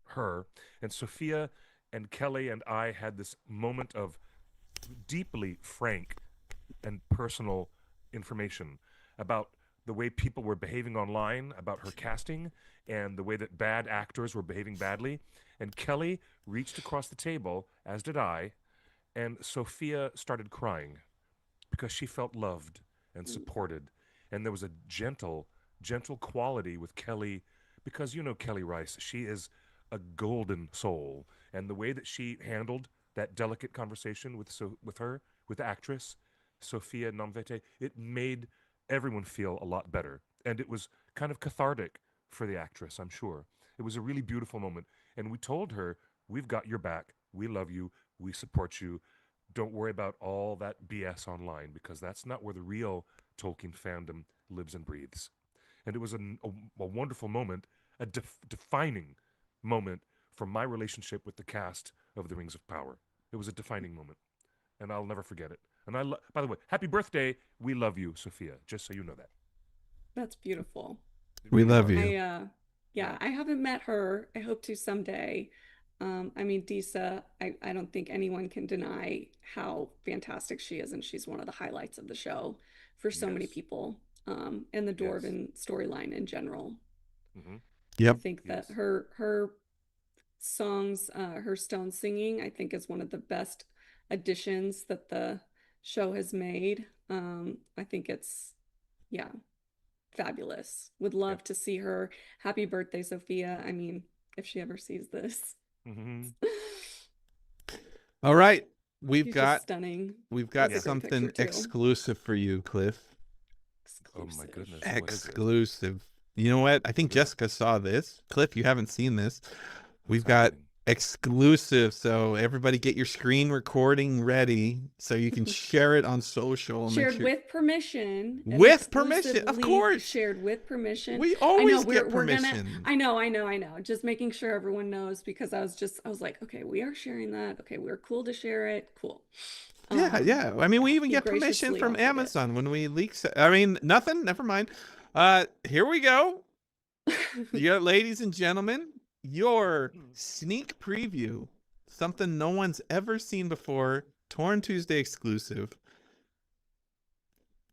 her. And Sophia and Kelly and I had this moment of deeply frank and personal information about the way people were behaving online, about her casting, and the way that bad actors were behaving badly. And Kelly reached across the table, as did I, and Sophia started crying because she felt loved and supported. And there was a gentle quality with Kelly, because you know Kelly Rice, she is a golden soul. And the way that she handled that delicate conversation with the actress, Sophia Nomvete, it made everyone feel a lot better. And it was kind of cathartic for the actress, I'm sure. It was a really beautiful moment. And we told her, we've got your back. We love you. We support you. Don't worry about all that BS online, because that's not where the real Tolkien fandom lives and breathes. And it was a wonderful moment, a defining moment for my relationship with the cast of The Rings of Power. It was a defining moment, and I'll never forget it. And by the way, happy birthday. We love you, Sophia, just so you know that. That's beautiful. We love are. you. I haven't met her. I hope to someday. I mean, Disa, I don't think anyone can deny how fantastic she is, and she's one of the highlights of the show for so many Yes. people, and the Dwarven storyline in general. Mm-hmm. Yep. I think that Yes. her songs, her stone singing, I think is one of the best additions that the show has made. I think it's, fabulous. Would love Yep. to see her. Happy birthday, Sophia. I mean, if she ever sees this. Mm-hmm. All right. We've She's got just stunning. we've That's got a great something picture, too. exclusive for you, Cliff. Oh my Exclusive. goodness. What is it? Exclusive. You know what? I think What is it? Jessica saw this. Cliff, you haven't seen this. We've What's got happening? Exclusive. So everybody get your screen recording ready so you can share it on social. And Shared make sure with permission. An with exclusive permission, of leak course. shared with permission. We I know always get we're gonna. permission. I know. Just making sure everyone knows because I was like, okay, we are sharing that. Okay, we're cool to share it. Cool. Yeah. I mean, we even he get permission graciously from offered it. Amazon when we leak. I mean, nothing. Never mind. Here we go. Yeah, ladies and gentlemen, your sneak preview, something no one's ever seen before, Torn Tuesday exclusive,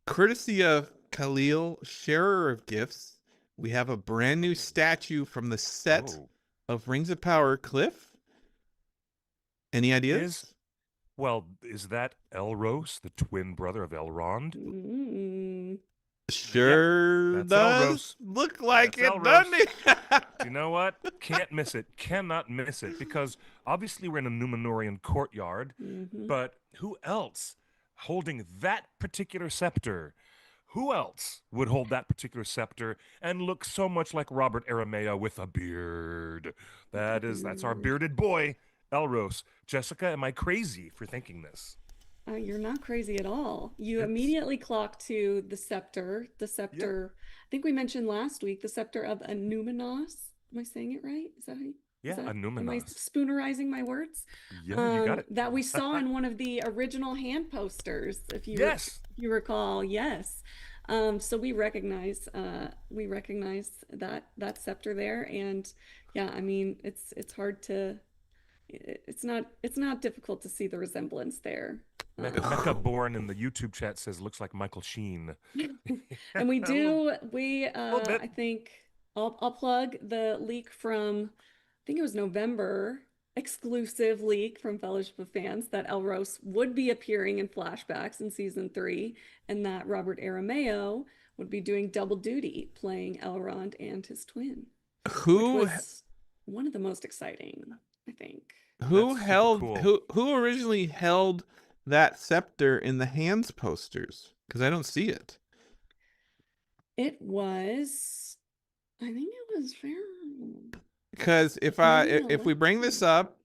courtesy of Khalil, sharer of gifts. We have a brand new statue from the set of Rings of Power. Cliff, any ideas? Is that Elros, the twin brother of Elrond? Sure does look like That's it, doesn't it? You know what? Can't miss it. Cannot miss it. Because obviously we're in a Numenorian courtyard, but who else holding that particular scepter? Who else would hold that particular scepter and look so much like Robert Aramea with a beard? That's our bearded boy, Elros. Jessica, am I crazy for thinking this? You're not crazy at all. You immediately clock to the scepter. The scepter, I think we mentioned last week, the scepter of Anumenos. Am I saying it right? Is that how you? Anumenos. Am I spoonerizing my words? Yeah, you got it. That we saw in one of the original hand posters, if you recall. Yes. So we recognize that scepter there, and yeah, I mean it's hard to. It's not difficult to see the resemblance there. Mecca Born in the YouTube chat says looks like Michael Sheen. And I think I'll plug the leak from, I think it was November, exclusive leak from Fellowship of Fans that Elros would be appearing in flashbacks in season 3, and that Robert Arameo would be doing double duty playing Elrond and his twin. Which was one of the most exciting, I think. Who originally held that scepter in the hands posters? Because I don't see it. It was, I think it was fair. Because if we bring this up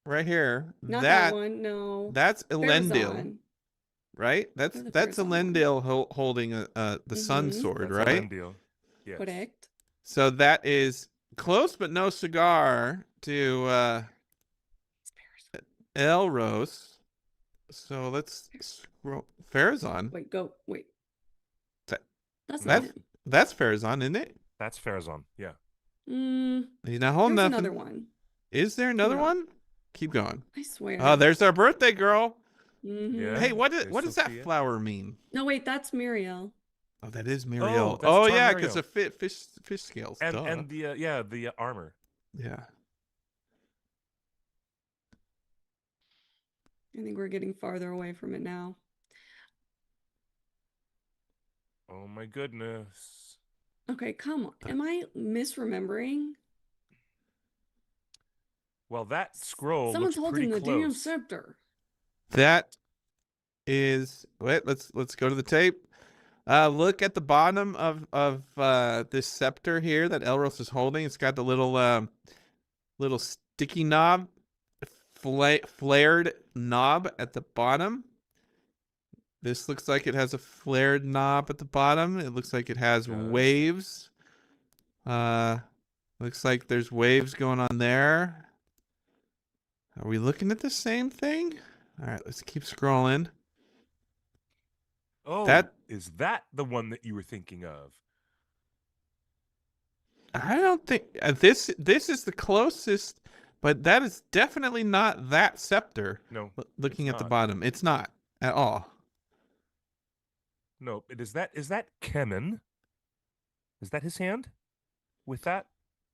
right here, not that one, no, that's Elendil, right? That's Elendil holding the sun sword, right? Elendil. Yes. Correct. So that is close, but no cigar to Elros. So let's scroll. Pharazon. Wait. That's Pharazon, isn't it? That's Pharazon, yeah. He's not holding nothing. Another one. Is there another one? Keep going. I swear. Oh, there's our birthday girl. Yeah, hey, what does that flower mean? No, wait, that's Muriel. Oh, that is Muriel. Oh yeah, because of fish scales. And the armor. Yeah. I think we're getting farther away from it now. Oh my goodness. Okay, come on. Am I misremembering? Well, that scroll Someone's looks holding pretty the damn close. scepter. That is let's go to the tape. Look at the bottom of this scepter here that Elros is holding. It's got the little sticky knob, flared knob at the bottom. This looks like it has a flared knob at the bottom. It looks like it has waves. Looks like there's waves going on there. Are we looking at the same thing? All right, let's keep scrolling. Oh, is that the one that you were thinking of? I don't think this is the closest, but that is definitely not that scepter. No, looking at the bottom, it's not at all. No, is that Kemen? Is that his hand? With that?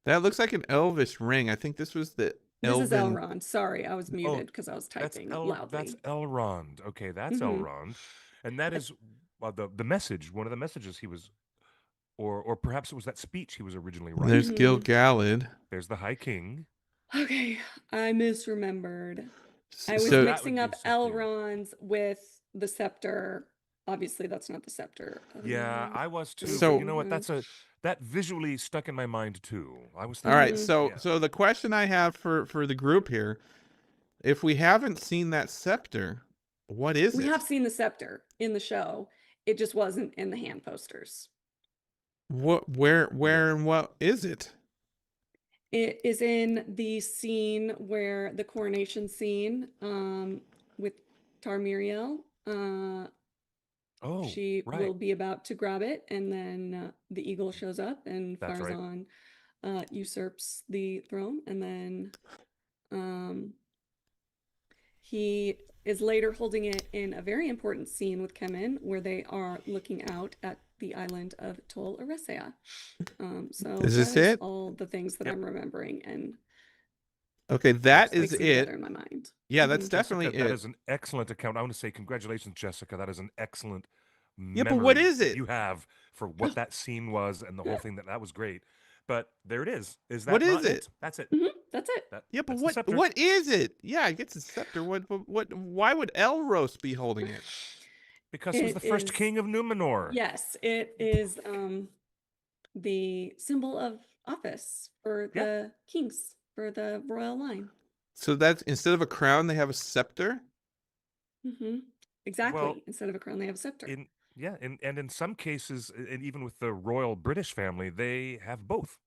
That looks like an elvish ring. I think this was the This is Elrond. Sorry, I was muted because I was typing loudly. That's Elrond. Okay, that's Elrond. And that is the message, one of the messages he was, or perhaps it was that speech he was originally writing. There's Gil-galad. There's the High King. Okay, I misremembered. I was mixing up Elrond's with the scepter. Obviously, that's not the scepter. Yeah, I was too. So but you know what? that visually stuck in my mind too. I was All thinking, right, so yeah. so the question I have for the group here, if we haven't seen that scepter, what is We it? have seen the scepter in the show. It just wasn't in the hand posters. Where Yeah. and what is it? It is in the scene where the coronation scene with Tarmiriel. Oh, She right. will be about to grab it, and then the eagle shows up, and That's right. Farazan usurps the throne, and then he is later holding it in a very important scene with Kemen, where they are looking out at the island of Tol Eressëa. So Is that this is it? all the things that Yep. I'm remembering, and Okay, that is placing together it. in my mind. Yeah, that's Jessica, definitely that it. is an excellent account. I want to say congratulations, Jessica. That is an excellent Yeah, but what memory is that it? you have for what that scene was and the whole thing. That was great. But there it is. Is What that is not it? it? That's it. That's it. Yeah, but That's the scepter. what is it? Yeah, it gets a scepter. What why would Elros be holding it? Because he was It the first is, king of Numenor. yes, it is the symbol of office for Yeah. the kings, for the royal line. So that's instead of a crown, they have a scepter? Exactly. Well, Instead of a crown, they have a scepter. and in some cases, and even with the royal British family, they have both.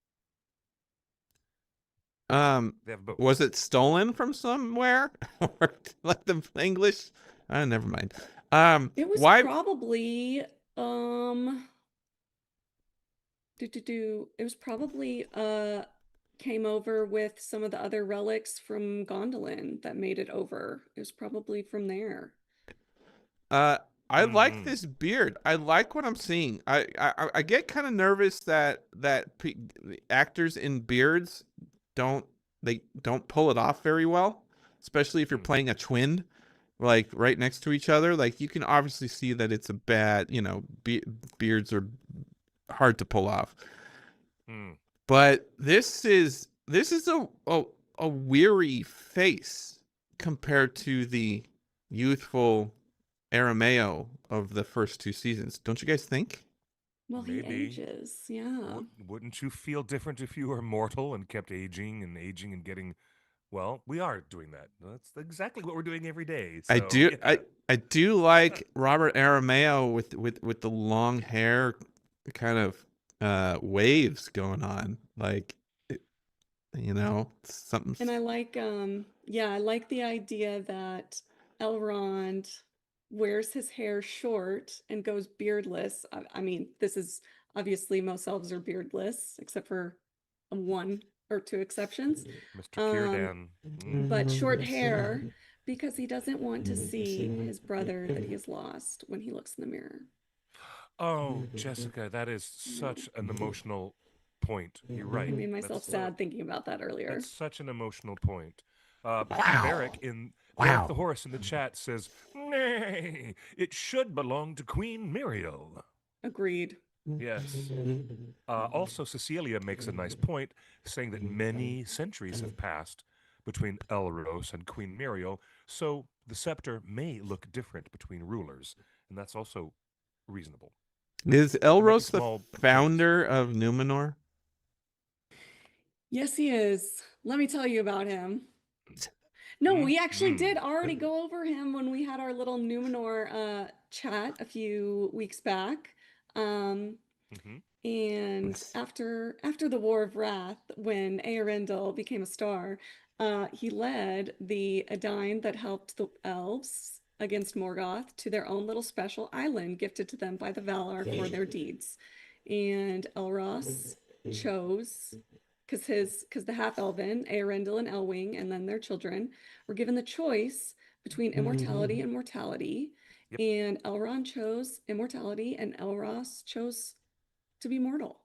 They have both. Was it stolen from somewhere? Or like the English? Never mind. It was Why probably it was probably came over with some of the other relics from Gondolin that made it over. It was probably from there. I like Mhm. this beard. I like what I'm seeing. I get kind of nervous that actors in beards don't don't pull it off very well, especially if you're Mm. playing a twin, like right next to each other. Like you can obviously see that it's a bad, beards are hard to pull off. Mm. But this is a weary face compared to the youthful Arameo of the first two seasons. Don't you guys think? Well, he Maybe. ages, yeah. Wouldn't you feel different if you were mortal and kept aging and getting? Well, we are doing that. That's exactly what we're doing every day. So, I do yeah. I do like Robert Arameo with the long hair, kind of waves going on, like something. And I like I like the idea that Elrond wears his hair short and goes beardless. I mean, this is obviously most elves are beardless, except for one or two exceptions. Mr. Círdan. But short hair because he doesn't want to see his brother that he has lost when he looks in the mirror. Oh, Jessica, that is such an emotional point. You're right. I made myself sad thinking about that earlier. That's such an emotional point. Wow. Barrick the horse in the chat says, "Nay, it should belong to Queen Muriel." Agreed. Yes. Also, Cecilia makes a nice point, saying that many centuries have passed between Elros and Queen Muriel, so the scepter may look different between rulers, and that's also reasonable. Is Elros the small founder of Numenor? Yes, he is. Let me tell you about him. No, we actually did already go over him when we had our little Numenor chat a few weeks back. And after the War of Wrath, when Eärendil became a star, he led the Edain that helped the elves against Morgoth to their own little special island gifted to them by the Valar for their deeds. And Elros chose, because the half-elven, Eärendil and Elwing, and then their children, were given the choice between immortality and mortality. Yep. And Elrond chose immortality, and Elros chose to be mortal.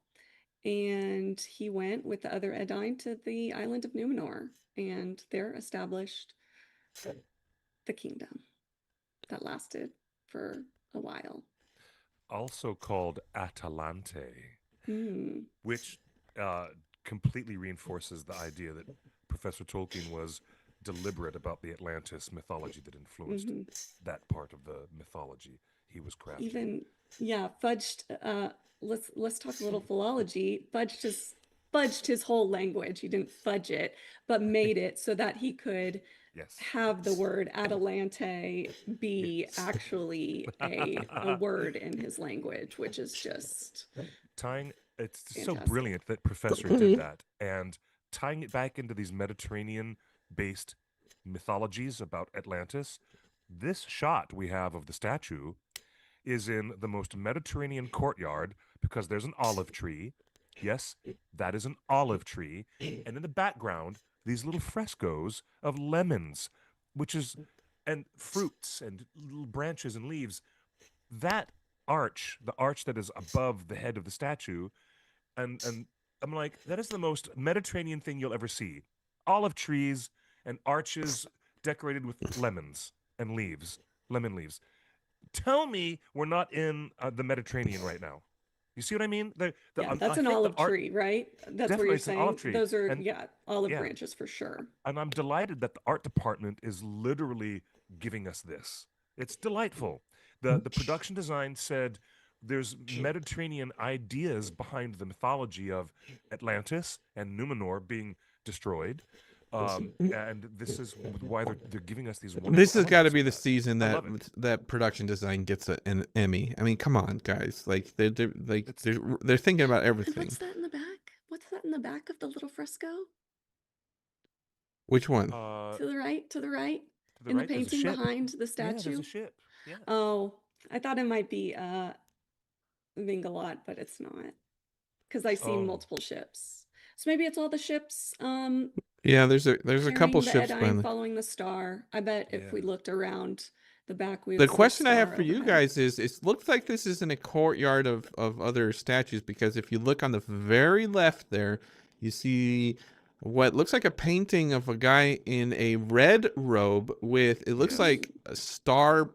And he went with the other Edain to the island of Numenor, and there established the kingdom that lasted for a while. Also called Atalante, which completely reinforces the idea that Professor Tolkien was deliberate about the Atlantis mythology that influenced that part of the mythology he was crafting. Yeah, fudged. Let's talk a little philology. Fudged his whole language. He didn't fudge it, but made it so that he could Yes. have the word Adelante be actually a word in his language, which is just Tying it's so fantastic. brilliant that Professor did that, and tying it back into these Mediterranean-based mythologies about Atlantis. This shot we have of the statue is in the most Mediterranean courtyard because there's an olive tree. Yes, that is an olive tree. And in the background, these little frescoes of lemons, which is, and fruits and little branches and leaves. That arch, the arch that is above the head of the statue, and I'm like, that is the most Mediterranean thing you'll ever see. Olive trees and arches decorated with lemons and leaves, lemon leaves. Tell me we're not in the Mediterranean right now. You see what I mean? Yeah, I that's an think the olive art tree, right? That's where definitely you're it's an olive saying tree, those are, and yeah, olive yeah, branches for sure. and I'm delighted that the art department is literally giving us this. It's delightful. The production design said there's Mediterranean ideas behind the mythology of Atlantis and Numenor being destroyed. And this is why they're giving us these wonderful This has got to elements be of the that. season I that love it. that production design gets an Emmy. I mean, come on, guys! Like It's they're thinking about And everything. what's that in the back? What's that in the back of the little fresco? Which one? To the right, to the right, to the in the right, there's a painting ship. behind the Yeah, there's statue. a ship. Yeah. Oh, I thought it might be Vingalot, but it's not because I see Oh, multiple ships. So maybe it's all the ships Yeah, there's a couple carrying the ships Edine behind. following the star. I bet if we yeah. looked around the back, we The would see a question I have star for you overhead. guys is: it looks like this is in a courtyard of other statues, because if you look on the very left there, you see what looks like a painting of a guy in a red robe with, it looks Yes. like a star,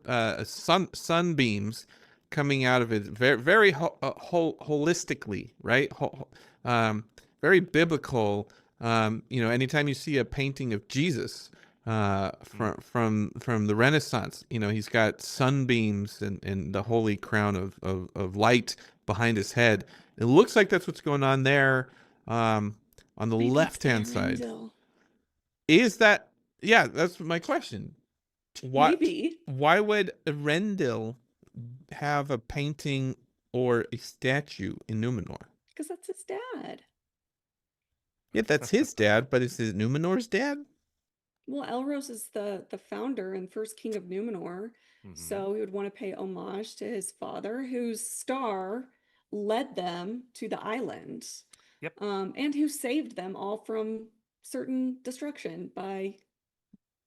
sunbeams coming out of it, very holistically, right? Very biblical. Anytime you see a painting of Jesus Mm. from the Renaissance, he's got sunbeams and the holy crown of light behind his head. It looks like that's what's going on there, on the Maybe it's left the hand side. Arendelle. Is that, yeah, that's my question. Maybe. Why would Arendelle have a painting or a statue in Numenor? Because that's his dad. Yeah, that's his dad, but is it Numenor's dad? Well, Elros is the founder and first king of Numenor, Hmm. so he would want to pay homage to his father, whose star led them to the island, Yep. and who saved them all from certain destruction by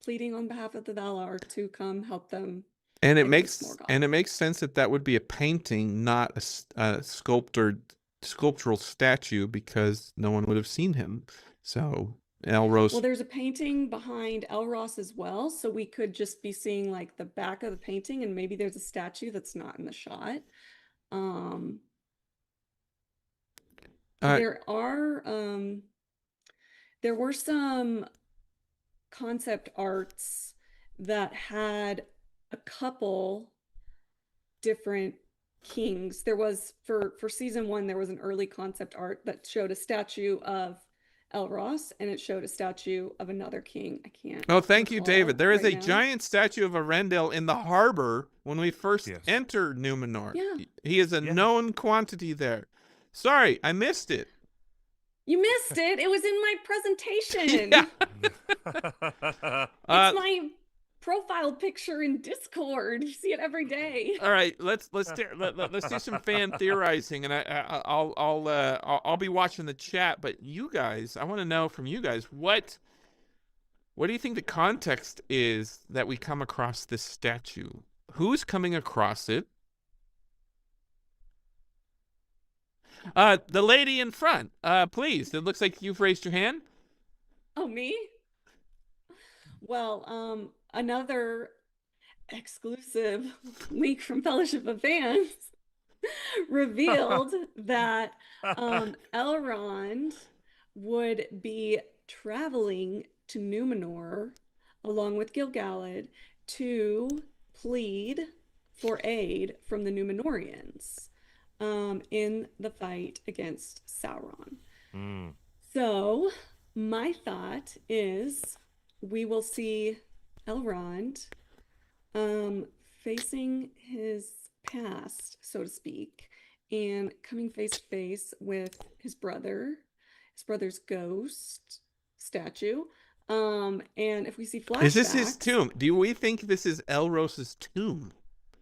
pleading on behalf of the Valar to come help them And it against makes Morgoth. and it makes sense that would be a painting, not a sculptural statue, because no one would have seen him. So Elros. Well, there's a painting behind Elros as well, so we could just be seeing like the back of the painting, and maybe there's a statue that's not in the shot. Um, Uh, there are there were some concept arts that had a couple different kings. There was for season 1, there was an early concept art that showed a statue of Elros, and it showed a statue of another king. I can't. oh, thank you, recall David. There is right a now. giant statue of Arendelle in the harbor when we first Yes. enter Numenor. Yeah. He is a Yeah. known quantity there. Sorry, I missed it. You missed it. It was in my presentation. Yeah. It's my profile picture in Discord. You see it every day. All right, let's do some fan theorizing, and I'll be watching the chat. But you guys, I want to know from you guys, what do you think the context is that we come across this statue? Who's coming across it? The lady in front, please. It looks like you've raised your hand. Oh, me? Well, another exclusive leak from Fellowship of Fans revealed that Elrond would be traveling to Numenor along with Gil-galad to plead for aid from the Númenóreans in the fight against Sauron. Mm. So, my thought is we will see Elrond um, facing his past, so to speak, and coming face to face with his brother's ghost statue. And if we see Is this his flashbacks, tomb? Do we think this is Elros's tomb?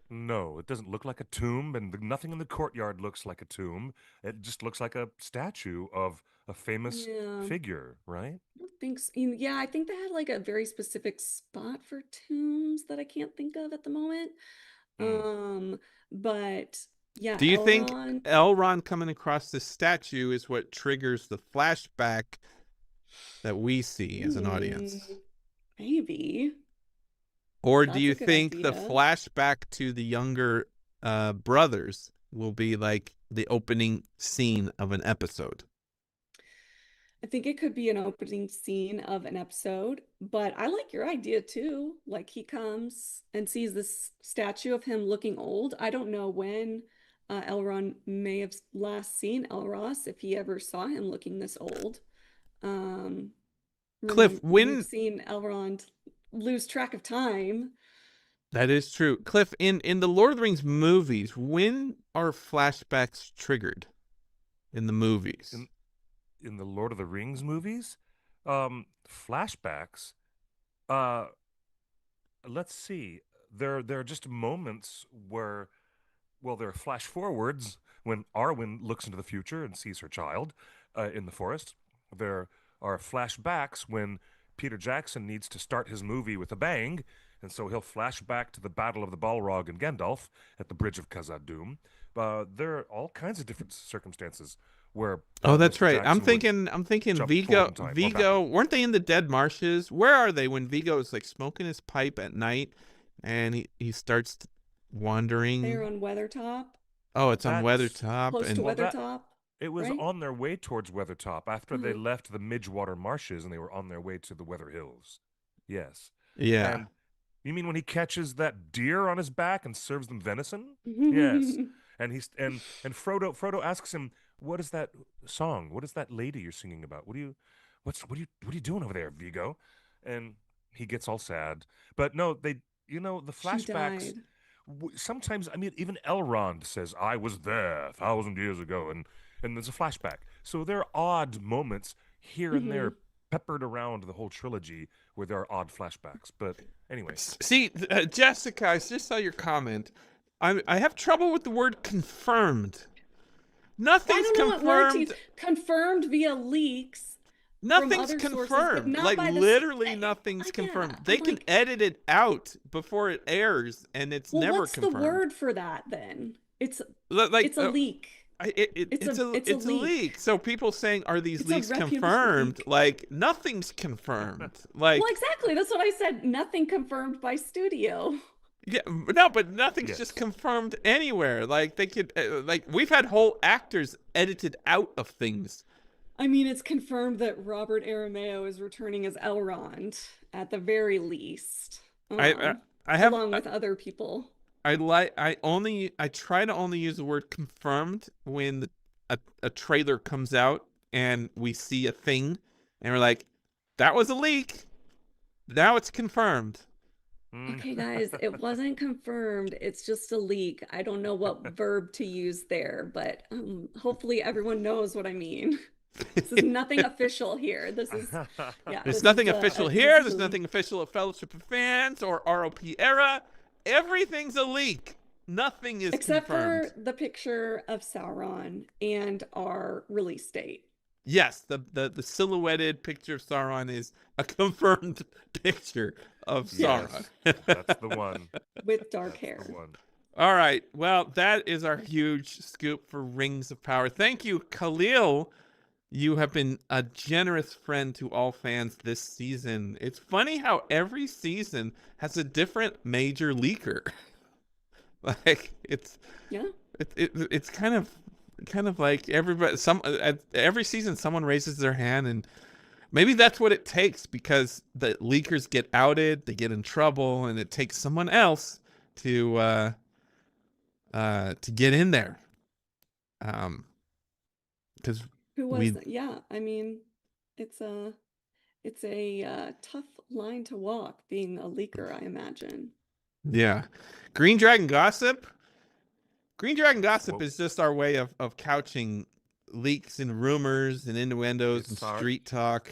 No, it doesn't look like a tomb, and nothing in the courtyard looks like a tomb. It just looks like a statue of a famous yeah, figure, right? I don't think so. Yeah, I think they had like a very specific spot for tombs that I can't think of at the moment. Mm. Um, but yeah, Do you think Elrond. Elrond coming across this statue is what triggers the flashback that we see as an audience? Maybe. Or do That's you a good think the idea. flashback to the younger brothers will be like the opening scene of an episode? I think it could be an opening scene of an episode, but I like your idea too. Like he comes and sees this statue of him looking old. I don't know when Elrond may have last seen Elros, if he ever saw him looking this old. Um, Cliff, we've when seen Elrond lose track of time. that is true. Cliff, in the Lord of the Rings movies, when are flashbacks triggered in the movies? In the Lord of the Rings movies, flashbacks. Uh, let's see. There are just moments where, well, there are flash forwards when Arwen looks into the future and sees her child in the forest. There are flashbacks when Peter Jackson needs to start his movie with a bang, and so he'll flash back to the Battle of the Balrog and Gandalf at the Bridge of Khazad-dûm. There are all kinds of different circumstances where Oh, that's Mr. right. I'm Jackson would thinking jump Vigo. forward in time or Vigo, backward. weren't they in the Dead Marshes? Where are they when Vigo is like smoking his pipe at night and he starts They're wandering? on Weathertop, Oh, it's on That's Weathertop close to and well, that Weathertop, it was right? on their way towards Weathertop after they Uh-huh. left the Midgewater Marshes and they were on their way to the Weather Hills. Yes. yeah. And you mean when he catches that deer on his back and serves them venison? Yes. And Frodo asks him, "What is that song? What is that lady you're singing about? What are you doing over there, Vigo?" And he gets all sad. But no, the She flashbacks died. sometimes, I mean, even Elrond says, "I was there 1,000 years ago," and there's a flashback. So there are odd moments here and Hmm. there peppered around the whole trilogy where there are odd flashbacks. But anyway, See, Jessica, I just saw your comment. I have trouble with the word confirmed. I Nothing's don't know what word to use. confirmed. Confirmed via leaks from Nothing's other sources, but confirmed. not Like by the. literally nothing's confirmed. Yeah, They I'm can like, edit it out before it airs, and it's well, never what's the confirmed. word for that then? Like It's a leak. it's a It's a leak. leak. So people saying, are these It's a leaks reputable confirmed? leak. Like nothing's confirmed. Well, Like exactly. That's what I said. Nothing confirmed by studio. yeah, no, but nothing's just yes. confirmed anywhere. Like they could like we've had whole actors edited out of things. I mean, it's confirmed that Robert Arameo is returning as Elrond at the very least, I I, I have along with other people. I try to only use the word confirmed when a trailer comes out and we see a thing and we're like, that was a leak. Now it's confirmed. Okay, guys, it wasn't confirmed. It's just a leak. I don't know what verb to use there, but hopefully everyone knows what I mean. This is nothing official here. This is, yeah, There's this nothing is official this here. is There's a nothing official at Fellowship of Fans or ROP Era. Everything's a leak. Nothing is except confirmed. for the picture of Sauron and our release date Yes, the silhouetted picture of Sauron is a confirmed picture of Sauron. Yes, that's the one. with dark That's hair. the one. All right. Well, that is our huge scoop for Rings of Power. Thank you, Khalil. You have been a generous friend to all fans this season. It's funny how every season has a different major leaker. Like Yeah. it's kind of like everybody every season someone raises their hand, and maybe that's what it takes because the leakers get outed, they get in trouble, and it takes someone else to to get in there. Because Who was we that? Yeah, I mean, it's a tough line to walk being a leaker, I imagine. yeah, Green Dragon Gossip. Green Dragon Gossip Well, is just our way of couching leaks and rumors and innuendos and it's our street talk.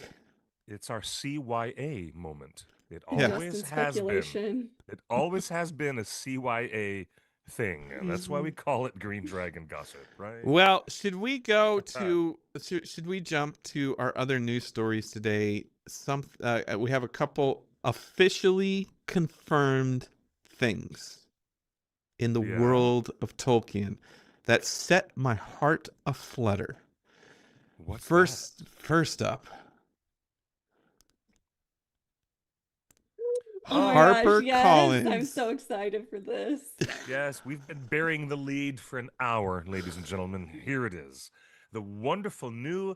it's our CYA moment. It Yeah. always Just in has been. speculation. It always has been a CYA thing, and that's why we call it Green Dragon Gossip, right? Well, should we go to should we jump to our other news stories today? We have a couple officially confirmed things in the Yeah. world of Tolkien that set my heart aflutter. What's First up, Oh my Harper gosh, yes, Collins. I'm so excited for this. Yes, we've been burying the lead for an hour, ladies and gentlemen. Here it is. The wonderful new,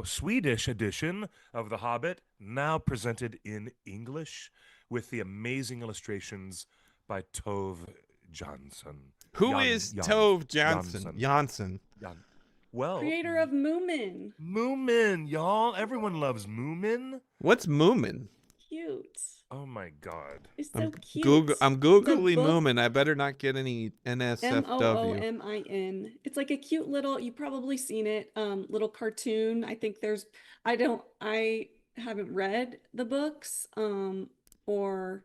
Swedish edition of The Hobbit, now presented in English with the amazing illustrations by Tove Jansson. Who is Tove Jansson? Jansson. Well, Creator of Moomin. Moomin, y'all. Everyone loves Moomin. What's Moomin? Cute. Oh my God. It's so cute. I'm googly book- Moomin. I better not get any NSFW. Moomin. It's like a cute little, you've probably seen it, little cartoon. I haven't read the books, or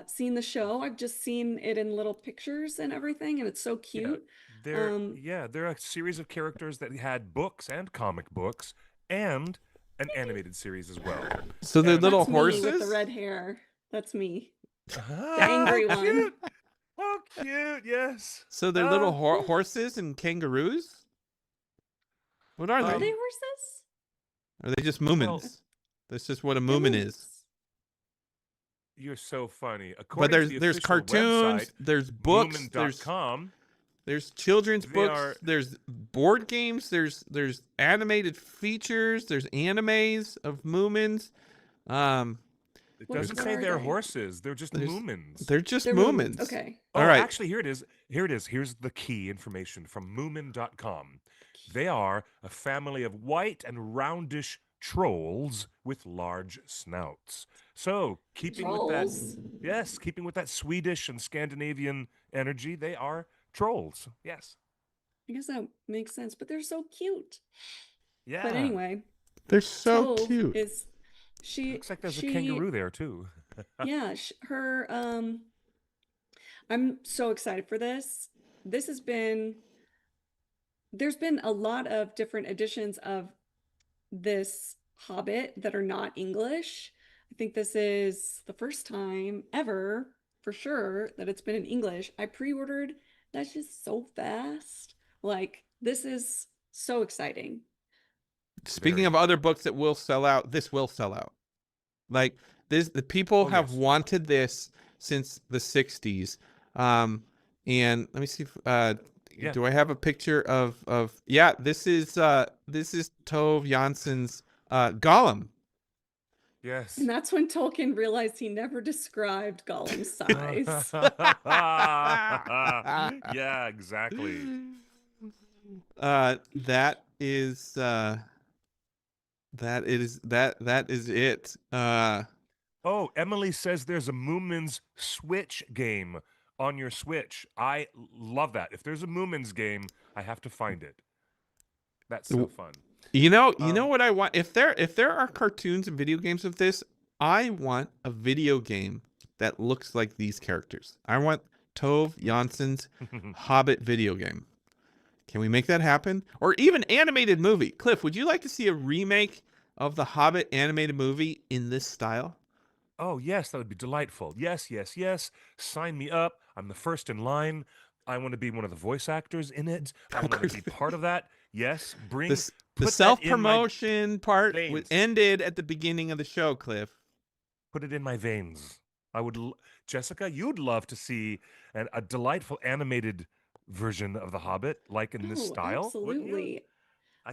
seen the show. I've just seen it in little pictures and everything, and it's so cute. They're a series of characters that had books and comic books and an animated series as well. So they're And- little That's me horses with the red hair. That's me. The angry one. Cute. Oh, cute! Yes. So they're little horses and kangaroos? What are Are they? they horses? Are they just Moomins? Well, That's just what a They're Moomin is. moomins. You're so funny. But According to the there's official cartoons, website, there's books, Moomin.com, there's children's They books, are- there's board games, there's animated features, there's animes of Moomins. it What doesn't are say they're they? horses. They're just There's- Moomins. They're just They're Moomins. moomins. Okay. Oh, All right. actually, here it is. Here's the key information from Moomin.com. They are a family of white and roundish trolls with large snouts. So, keeping Trolls? with that Swedish and Scandinavian energy, they are trolls. Yes. I guess that makes sense, but they're so cute. Yeah. But anyway, They're so Tove cute. is she Looks like there's she, a kangaroo there too. Yeah, her I'm so excited for this. There's been a lot of different editions of this Hobbit that are not English. I think this is the first time ever, for sure, that it's been in English. I pre-ordered. That's just so fast. Like, this is so exciting. Speaking Very. of other books that will sell out, this will sell out. Like this, the people Oh, have yes. wanted this since the '60s. And let me see if Yeah. do I have a picture of yeah, this is Tove Jansson's Gollum. Yes. And that's when Tolkien realized he never described Gollum's size. Yeah, exactly. That is it. Oh, Emily says there's a Moomins Switch game on your Switch. I love that. If there's a Moomins game, I have to find it. That's so fun. You know Um, what I want? If there are cartoons and video games of this, I want a video game that looks like these characters. I want Tove Jansson's Hobbit video game. Can we make that happen? Or even animated movie. Cliff, would you like to see a remake of the Hobbit animated movie in this style? Oh, yes, that would be delightful. Yes, yes, yes. Sign me up. I'm the first in line. I want to be one of the voice actors in it. I want to be part of that. Yes, bring The put that in my- self-promotion part veins. ended at the beginning of the show, Cliff. put it in my veins. I would, Jessica, you'd love to see a delightful animated version of The Hobbit, like in this Oh, style. wouldn't you? absolutely.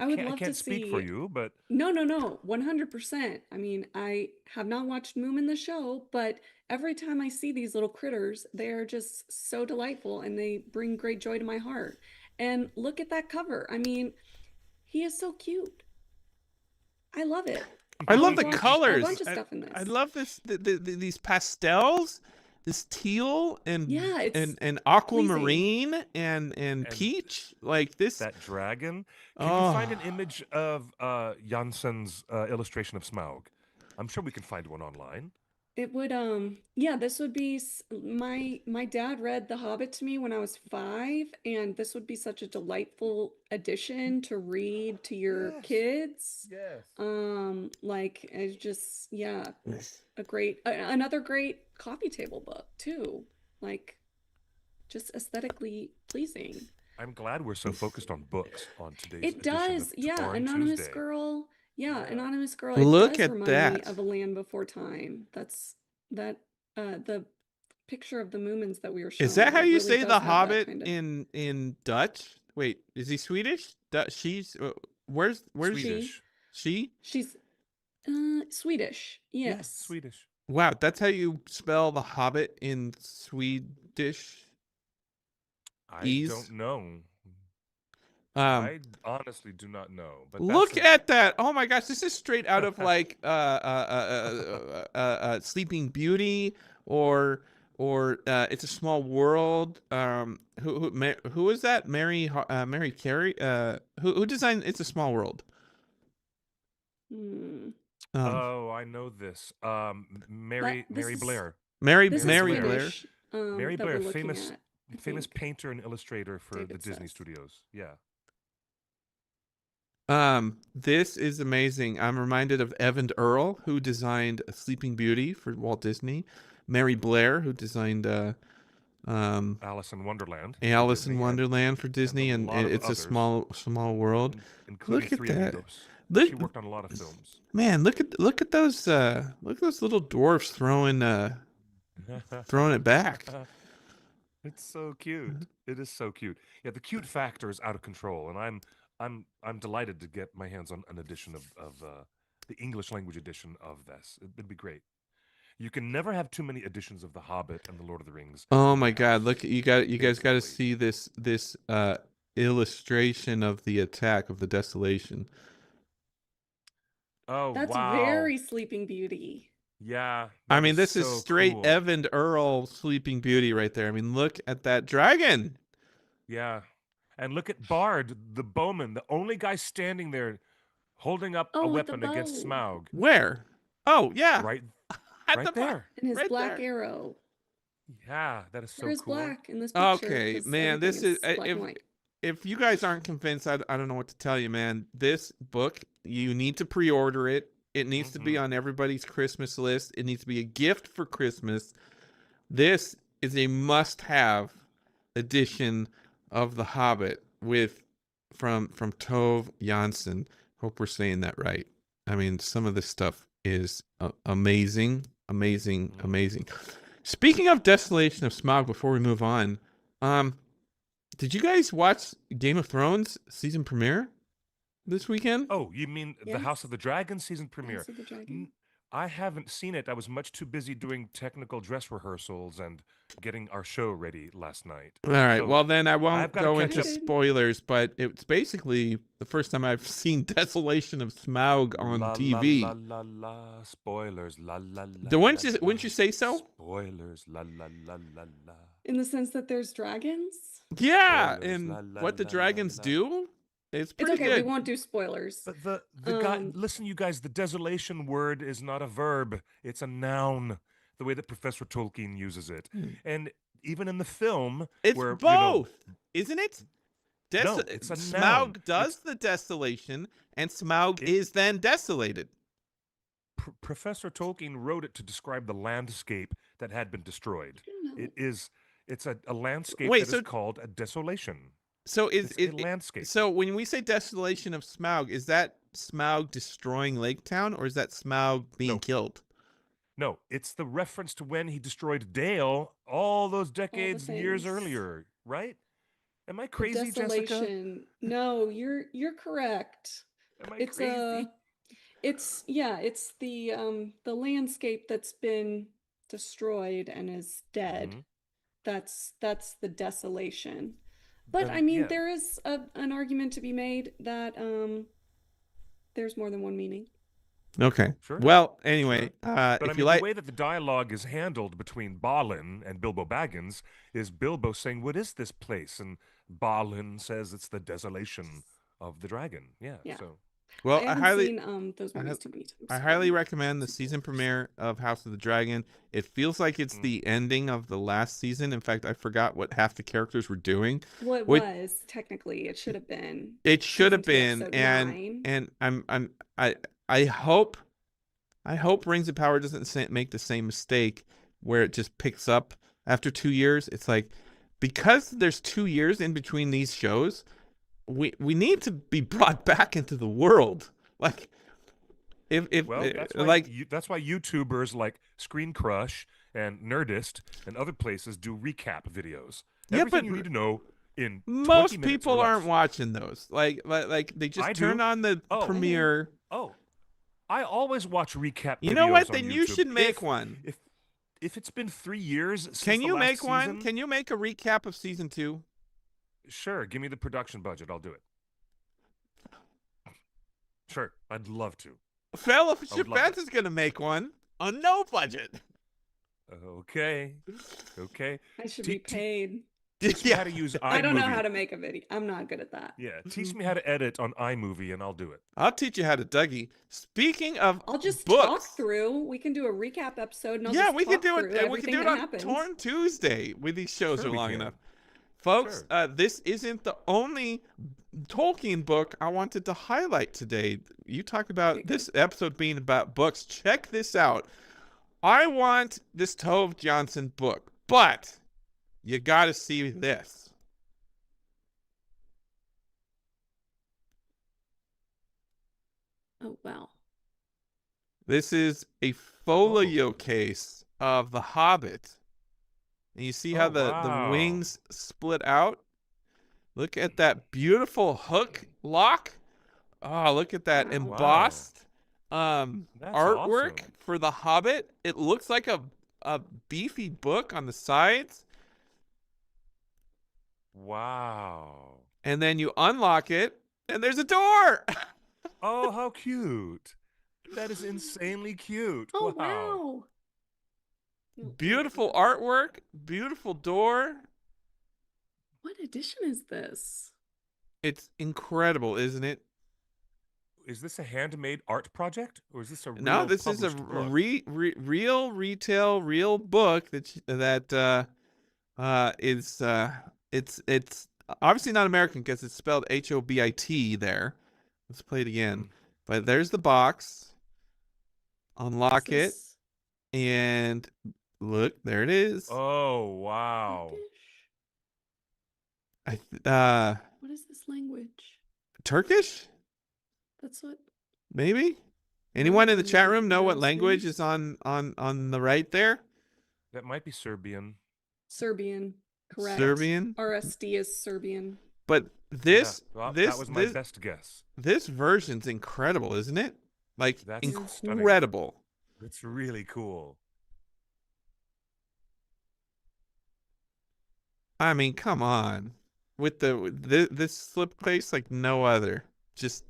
I would I love to can't speak for see. you, but No, no, no, 100%. I mean, I have not watched Moomin the show, but every time I see these little critters, they're just so delightful and they bring great joy to my heart. And look at that cover. I mean, he is so cute. I love it. I I love would the watch a colors. bunch of stuff in I this. love these pastels, this teal Yeah, it's and pleasing. aquamarine and and peach. Like this. that dragon. Can you find an Oh, image of Jansson's illustration of Smaug? I'm sure we can find one online. It would yeah, this would be my dad read The Hobbit to me when I was 5, and this would be such a delightful addition to read to your Yes, kids. yes. Like it's just yeah, a great another great coffee table book too. Like just aesthetically pleasing. I'm glad we're so focused on books on today's It edition of does, yeah. Torn Anonymous Tuesday. Girl. Yeah, Yeah. Anonymous Girl. It look does at remind me that. of A Land Before Time. That's that the picture of the Moomins that we were Is shown. that how It you really say does the have that Hobbit kind of in Dutch? Wait, is he Swedish? She's where's Swedish. she? she's Swedish. Yeah, Yes. Swedish. Wow, that's how you spell the Hobbit in Swedish. I Ease. don't know. Um, I honestly do not know. But look that's at that! Oh my gosh, this is straight out of like Sleeping Beauty or It's a Small World. Who is that? Mary Carey. Who designed It's a Small World? Hmm. oh, I know this. Mary This is Blair. Mary this Mary is Blair. Swedish. Mary That Blair, we're looking famous at. I famous think. painter and illustrator for the David Disney says. Studios. Yeah. This is amazing. I'm reminded of Evan Earl, who designed Sleeping Beauty for Walt Disney. Mary Blair, who designed Alice in Wonderland. for Alice in Disney, Wonderland for Disney, a and lot of It's a others, Small World. including Look at Three that. Amigos. Look, She worked on a lot of films. man, look at those little dwarfs throwing it back. It's so cute. It is so cute. Yeah, the cute factor is out of control, and I'm delighted to get my hands on an edition of the English language edition of this. It'd be great. You can never have too many editions of The Hobbit and The Lord of the Rings. Oh my God! Look, you guys got to Basically. see this illustration of the attack of the desolation. Oh, That's wow. very Sleeping Beauty. Yeah. I that mean, this is so straight cool. Evan Earl Sleeping Beauty right there. I mean, look at that dragon. Yeah. And look at Bard, the bowman, the only guy standing there holding up a Oh, with the weapon against bow. Smaug. Where? Oh yeah, Right at right the bottom. there. And his Right black there. arrow. Yeah, that is so There is cool. black in this picture. Okay, 'Cause man, this everything is black and white. if you guys aren't convinced, I don't know what to tell you, man. This book, you need to pre-order it. It needs to be on everybody's Christmas list. It needs to be a gift for Christmas. This is a must-have edition of The Hobbit from Tove Jansson. Hope we're saying that right. I mean, some of this stuff is amazing. Speaking of Desolation of Smaug, before we move on, did you guys watch Game of Thrones season premiere this weekend? Oh, you mean the Yes. House of the Dragon season premiere? House of the Dragon. I haven't seen it. I was much too busy doing technical dress rehearsals and getting our show ready last night. All right. So well, then I I've won't gotta go catch into up. spoilers, but it's basically the first time I've seen Desolation of Smaug on la, TV. La la la la. Spoilers. La la la. Wouldn't you say so? Spoilers. La la la la la. In the sense that there's dragons? Yeah, Spoilers, and la, la, what the la, la, dragons la. do, it's It's pretty okay, good. we won't do spoilers. But the guy, Um, listen, you guys, the desolation word is not a verb; it's a noun. The way that Professor Tolkien uses it, and even in the film, It's where both, isn't it? No, it's a Smaug noun. does the desolation, and Smaug It- is then desolated. Professor Tolkien wrote it to describe the landscape that had been destroyed. I don't know. It's a landscape Wait, that so- is called a desolation. So is It's it a landscape. So when we say desolation of Smaug, is that Smaug destroying Lake Town, or is that Smaug being No. killed? No, it's the reference to when he destroyed Dale all those decades, years things. earlier, right? Am I The crazy, Jessica? desolation. No, you're correct. Am I It's crazy? it's the landscape that's been destroyed and is dead. Hmm. That's the desolation. But I Then mean, yeah, there is an argument to be made that there's more than one meaning. Okay. sure, Well, sure. anyway, But I if you mean, the like, way that the dialogue is handled between Balin and Bilbo Baggins is Bilbo saying, "What is this place?" And Balin says, "It's the desolation of the dragon." Yeah. Yeah. So well, I haven't seen those I, movies too many times, I so highly I'm recommend the super season interested. premiere of House of the Dragon. It feels like it's mm, the ending of the last season. In fact, I forgot what half the characters were doing. Well, it Which was technically it should have been it should season have two, been, episode and 9. and I I hope Rings of Power doesn't make the same mistake where it just picks up after 2 years. It's like, because there's 2 years in between these shows, we need to be brought back into the world. Like, if well, like, that's why YouTubers like Screen Crush and Nerdist and other places do recap videos. yeah, Everything but you need to know in 20 most minutes or people aren't less. watching those. Like they just I turn do. on the Oh, premiere. oh, I always watch recap You know what? videos on Then you YouTube. should make one. If if it's been 3 years since Can the you last make one? season, Can you make a recap of season 2? sure, give me the production budget. I'll do it. Sure, I'd love to. Fella I would love that. Chappelle is gonna make one on no budget. Okay, okay. I should Te- be te- paid. Teach me Yeah. how to use I don't know how iMovie. to make a video. I'm not good at that. Yeah, teach me how to edit on iMovie, and I'll do it. I'll teach you how to Dougie. Speaking of I'll just books, talk through. We can do a recap episode, and I'll yeah, just we can talk do through it. And we can everything do it that on happens. Torn Tuesday when these shows Sure are we long can. enough. Folks, Sure. this isn't the only Tolkien book I wanted to highlight today. You talked about Okay, this episode being about books. Check this out. I want this Tove Jansson book, but you got to see this. Oh wow. This is a folio case of The Hobbit. And you see how Oh, the wow. wings split out? Look at that beautiful hook lock. Oh, look at that Wow. embossed That's artwork awesome. for The Hobbit. It looks like a beefy book on the sides. Wow. And then you unlock it, and there's a door. Oh, how cute. That is insanely cute. Oh wow. wow. Beautiful artwork, beautiful door. What edition is this? It's incredible, isn't it? Is this a handmade art project, or is this a real No, this is a published book? real retail, real book it's obviously not American because it's spelled Hobit there. Let's play it again. Mm. But there's the box. Unlock it, Is and look, there it is. Oh, wow. What is this language? Turkish? That's what. Maybe? Anyone in the chat room know what Miles language Davis? is on the right there? That might be Serbian. Serbian. Correct. Serbian? RSD is Serbian. But this Yeah, well, this that was my this, best guess. this version's incredible, isn't it? Like, That's stunning. incredible. It's really cool. I mean, come on. With this slipcase like no other. Just,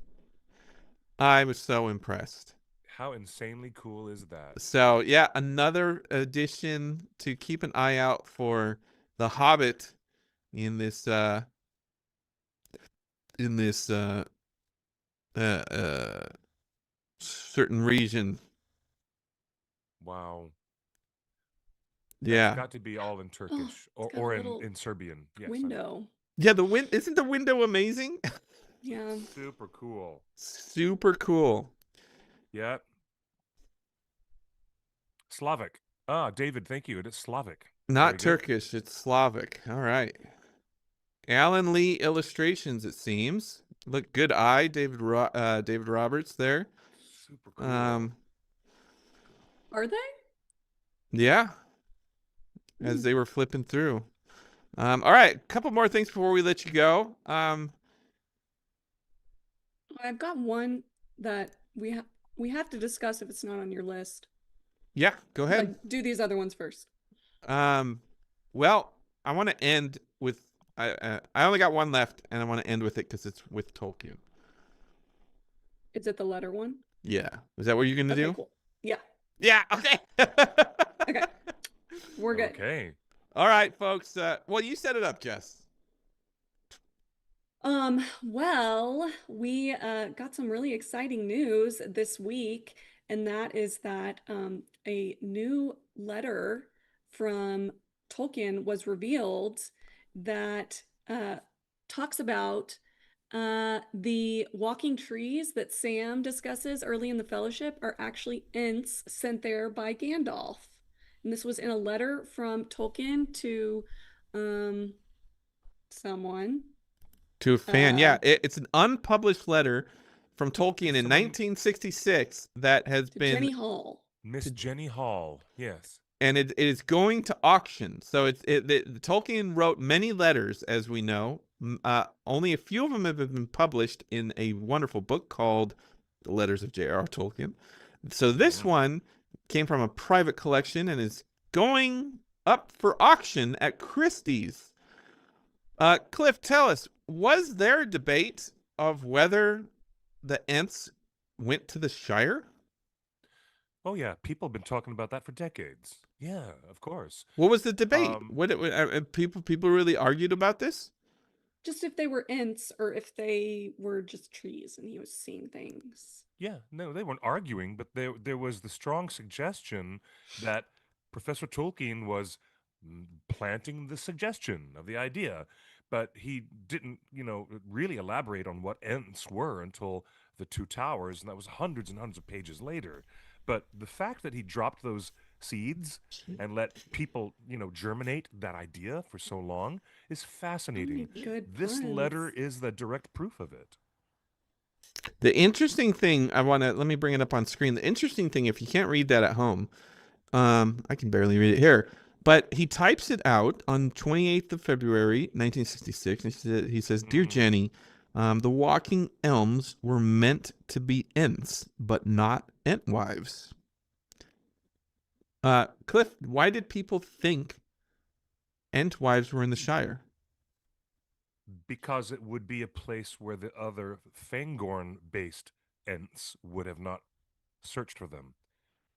I was so impressed. How insanely cool is that? So, yeah, another addition to keep an eye out for The Hobbit in this certain region. Wow. Yeah. It's got to be all in Turkish got a or little in Serbian. Yes, Window. Yeah, isn't the window amazing? Yeah. Super cool. Super cool. Yep. Slavic. Ah, David, thank you. It is Slavic. Not Very good. Turkish, it's Slavic. All right. Alan Lee illustrations, it seems. Look, good eye, David Roberts there. Super cool. Are they? Yeah. As they were flipping through. All right, a couple more things before we let you go. I've got one that we have to discuss if it's not on your list. Yeah, go ahead. But do these other ones first. Well, I want to end with I only got one left, and I want to end with it because it's with Tolkien. Is it the letter one? Yeah, is that what you're gonna Okay, do? cool. Yeah. Yeah. Okay. Okay. We're good. Okay. All right, folks. Well, you set it up, Jess. Well, we got some really exciting news this week, and that is that a new letter from Tolkien was revealed that talks about the walking trees that Sam discusses early in the Fellowship are actually Ents sent there by Gandalf. And this was in a letter from Tolkien to someone. To a fan, yeah. It's an unpublished letter from Tolkien in 1966 that has been Jenny Hall. Miss Jenny Hall. Yes. and it is going to auction. So Tolkien wrote many letters, as we know. Only a few of them have been published in a wonderful book called The Letters of J.R.R. Tolkien. So this one came from a private collection and is going up for auction at Christie's. Cliff, tell us, was there a debate of whether the Ents went to the Shire? Oh yeah, people have been talking about that for decades. Yeah, of course. What was the debate? People really argued about this? Just if they were Ents or if they were just trees and he was seeing things. Yeah, no, they weren't arguing, but there was the strong suggestion that Professor Tolkien was planting the suggestion of the idea, but he didn't, really elaborate on what Ents were until the Two Towers, and that was hundreds and hundreds of pages later. But the fact that he dropped those seeds and let people, germinate that idea for so long is fascinating. Good This puns. letter is the direct proof of it. The interesting thing, let me bring it up on screen. The interesting thing, if you can't read that at home, I can barely read it here, but he types it out on 28th of February, 1966. And he says, Dear Jenny, the walking elms were meant to be Ents, but not Entwives. Cliff, why did people think Entwives were in the Shire? Because it would be a place where the other Fangorn-based Ents would have not searched for them,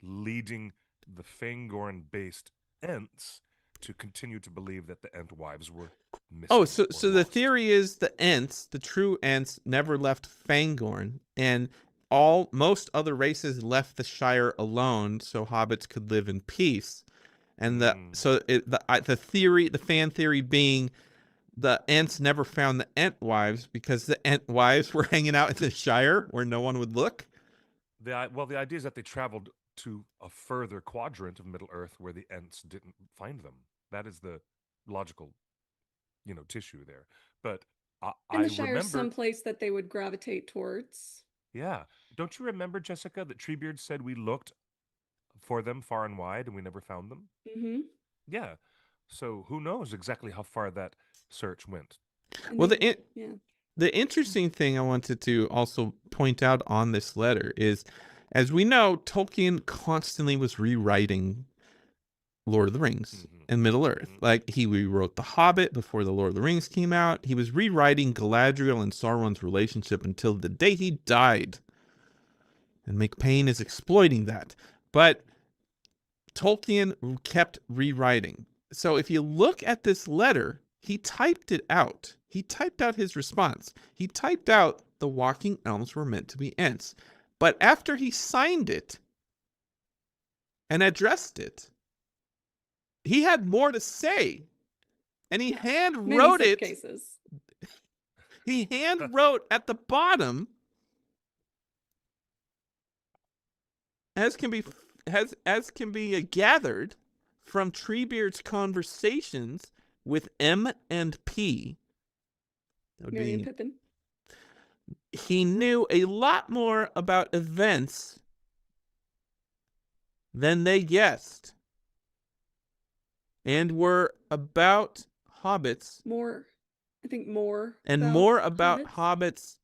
leading the Fangorn-based Ents to continue to believe that the Entwives were missing. Oh, so the lost. theory is the Ents, the true Ents, never left Fangorn, and most other races left the Shire alone so hobbits could live in peace. And the fan theory being the Ents never found the Entwives because the Entwives were hanging out in the Shire where no one would look. The idea is that they traveled to a further quadrant of Middle-earth where the Ents didn't find them. That is the logical, tissue there. But And I the Shire remember is someplace that they would gravitate towards. Yeah. Don't you remember, Jessica, that Treebeard said we looked for them far and wide and we never found them? Mm-hmm. Yeah. So who knows exactly how far that search went? Well, the interesting thing I wanted to also point out on this letter is, as we know, Tolkien constantly was rewriting Lord of the Rings and Middle-earth. Like, he rewrote The Hobbit before the Lord of the Rings came out. He was rewriting Galadriel and Sauron's relationship until the day he died. And McPain is exploiting that. But Tolkien kept rewriting. So if you look at this letter, he typed it out. He typed out his response. He typed out the walking elms were meant to be Ents. But after he signed it and addressed it, he had more to say. And he hand wrote it. Cases. He hand wrote at the bottom, as can be gathered from Treebeard's conversations with M and P. Merry Pippin. He knew a lot more about events than they guessed, and were about hobbits More, I think more and about more about hobbits. hobbits'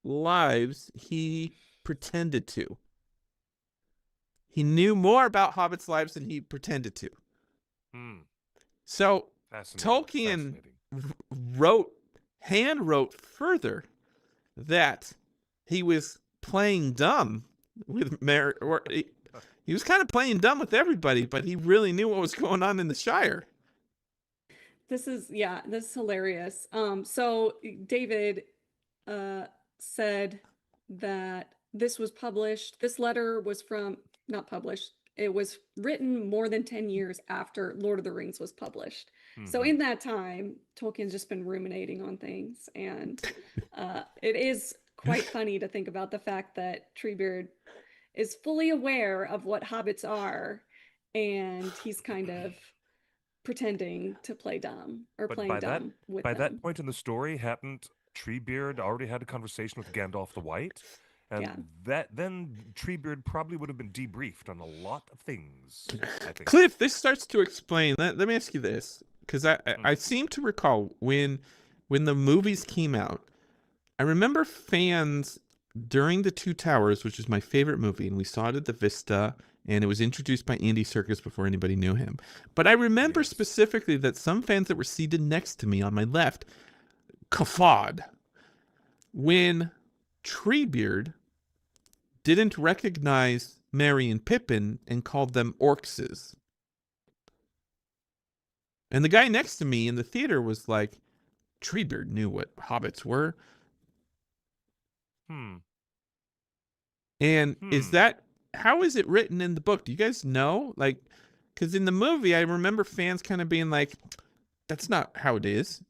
lives he pretended to. He knew more about hobbits' lives than he pretended to. Hmm. So Fascinating. Tolkien Fascinating. hand wrote further that he was playing dumb with Mary, or he was kind of playing dumb with everybody, but he really knew what was going on in the Shire. This is hilarious. So David said that this was published. This letter was not published. It was written more than 10 years after Lord of the Rings was published. So in that time, Tolkien's just been ruminating on things, and it is quite funny to think about the fact that Treebeard is fully aware of what hobbits are, and he's kind of pretending to play dumb or But playing dumb with by them. that point in the story, hadn't Treebeard already had a conversation with Gandalf the White? And then Treebeard probably would have been debriefed on a lot of things, I think. Cliff, this starts to explain. Let me ask you this, because I seem to recall when the movies came out, I remember fans during The Two Towers, which is my favorite movie, and we saw it at the Vista, and it was introduced by Andy Serkis before anybody knew him. But I remember specifically that some fans that were seated next to me on my left guffawed when Treebeard didn't recognize Merry and Pippin and called them orcses. And the guy next to me in the theater was like, Treebeard knew what hobbits were. And how is it written in the book? Do you guys know? Like, because in the movie, I remember fans kind of being like, that's not how it is.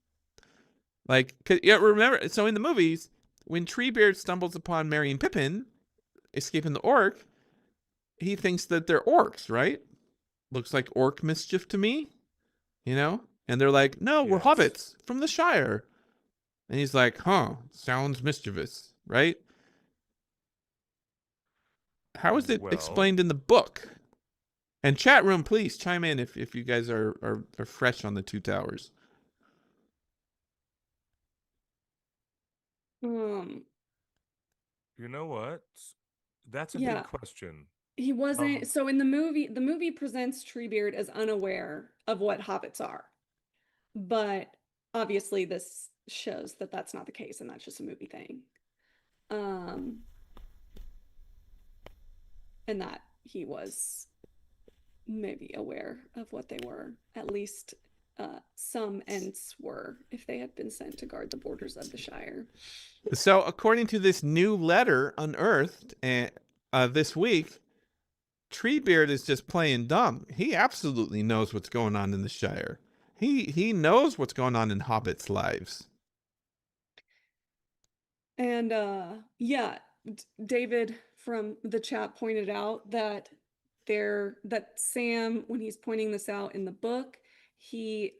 Like, remember, so in the movies, when Treebeard stumbles upon Merry and Pippin escaping the orc, he thinks that they're orcs, right? Looks like orc mischief to me, you know? And they're like, no, we're hobbits from the Shire. And he's like, sounds mischievous, right? How is it explained in the book? And chat room, please chime in if you guys are fresh on the Two Towers. You know what? That's a big question. He wasn't. So in the movie presents Treebeard as unaware of what hobbits are. But obviously this shows that that's not the case, and that's just a movie thing. And that he was maybe aware of what they were. At least some Ents were, if they had been sent to guard the borders of the Shire. So according to this new letter unearthed this week, Treebeard is just playing dumb. He absolutely knows what's going on in the Shire. He knows what's going on in hobbits' lives. And David from the chat pointed out that Sam, when he's pointing this out in the book, he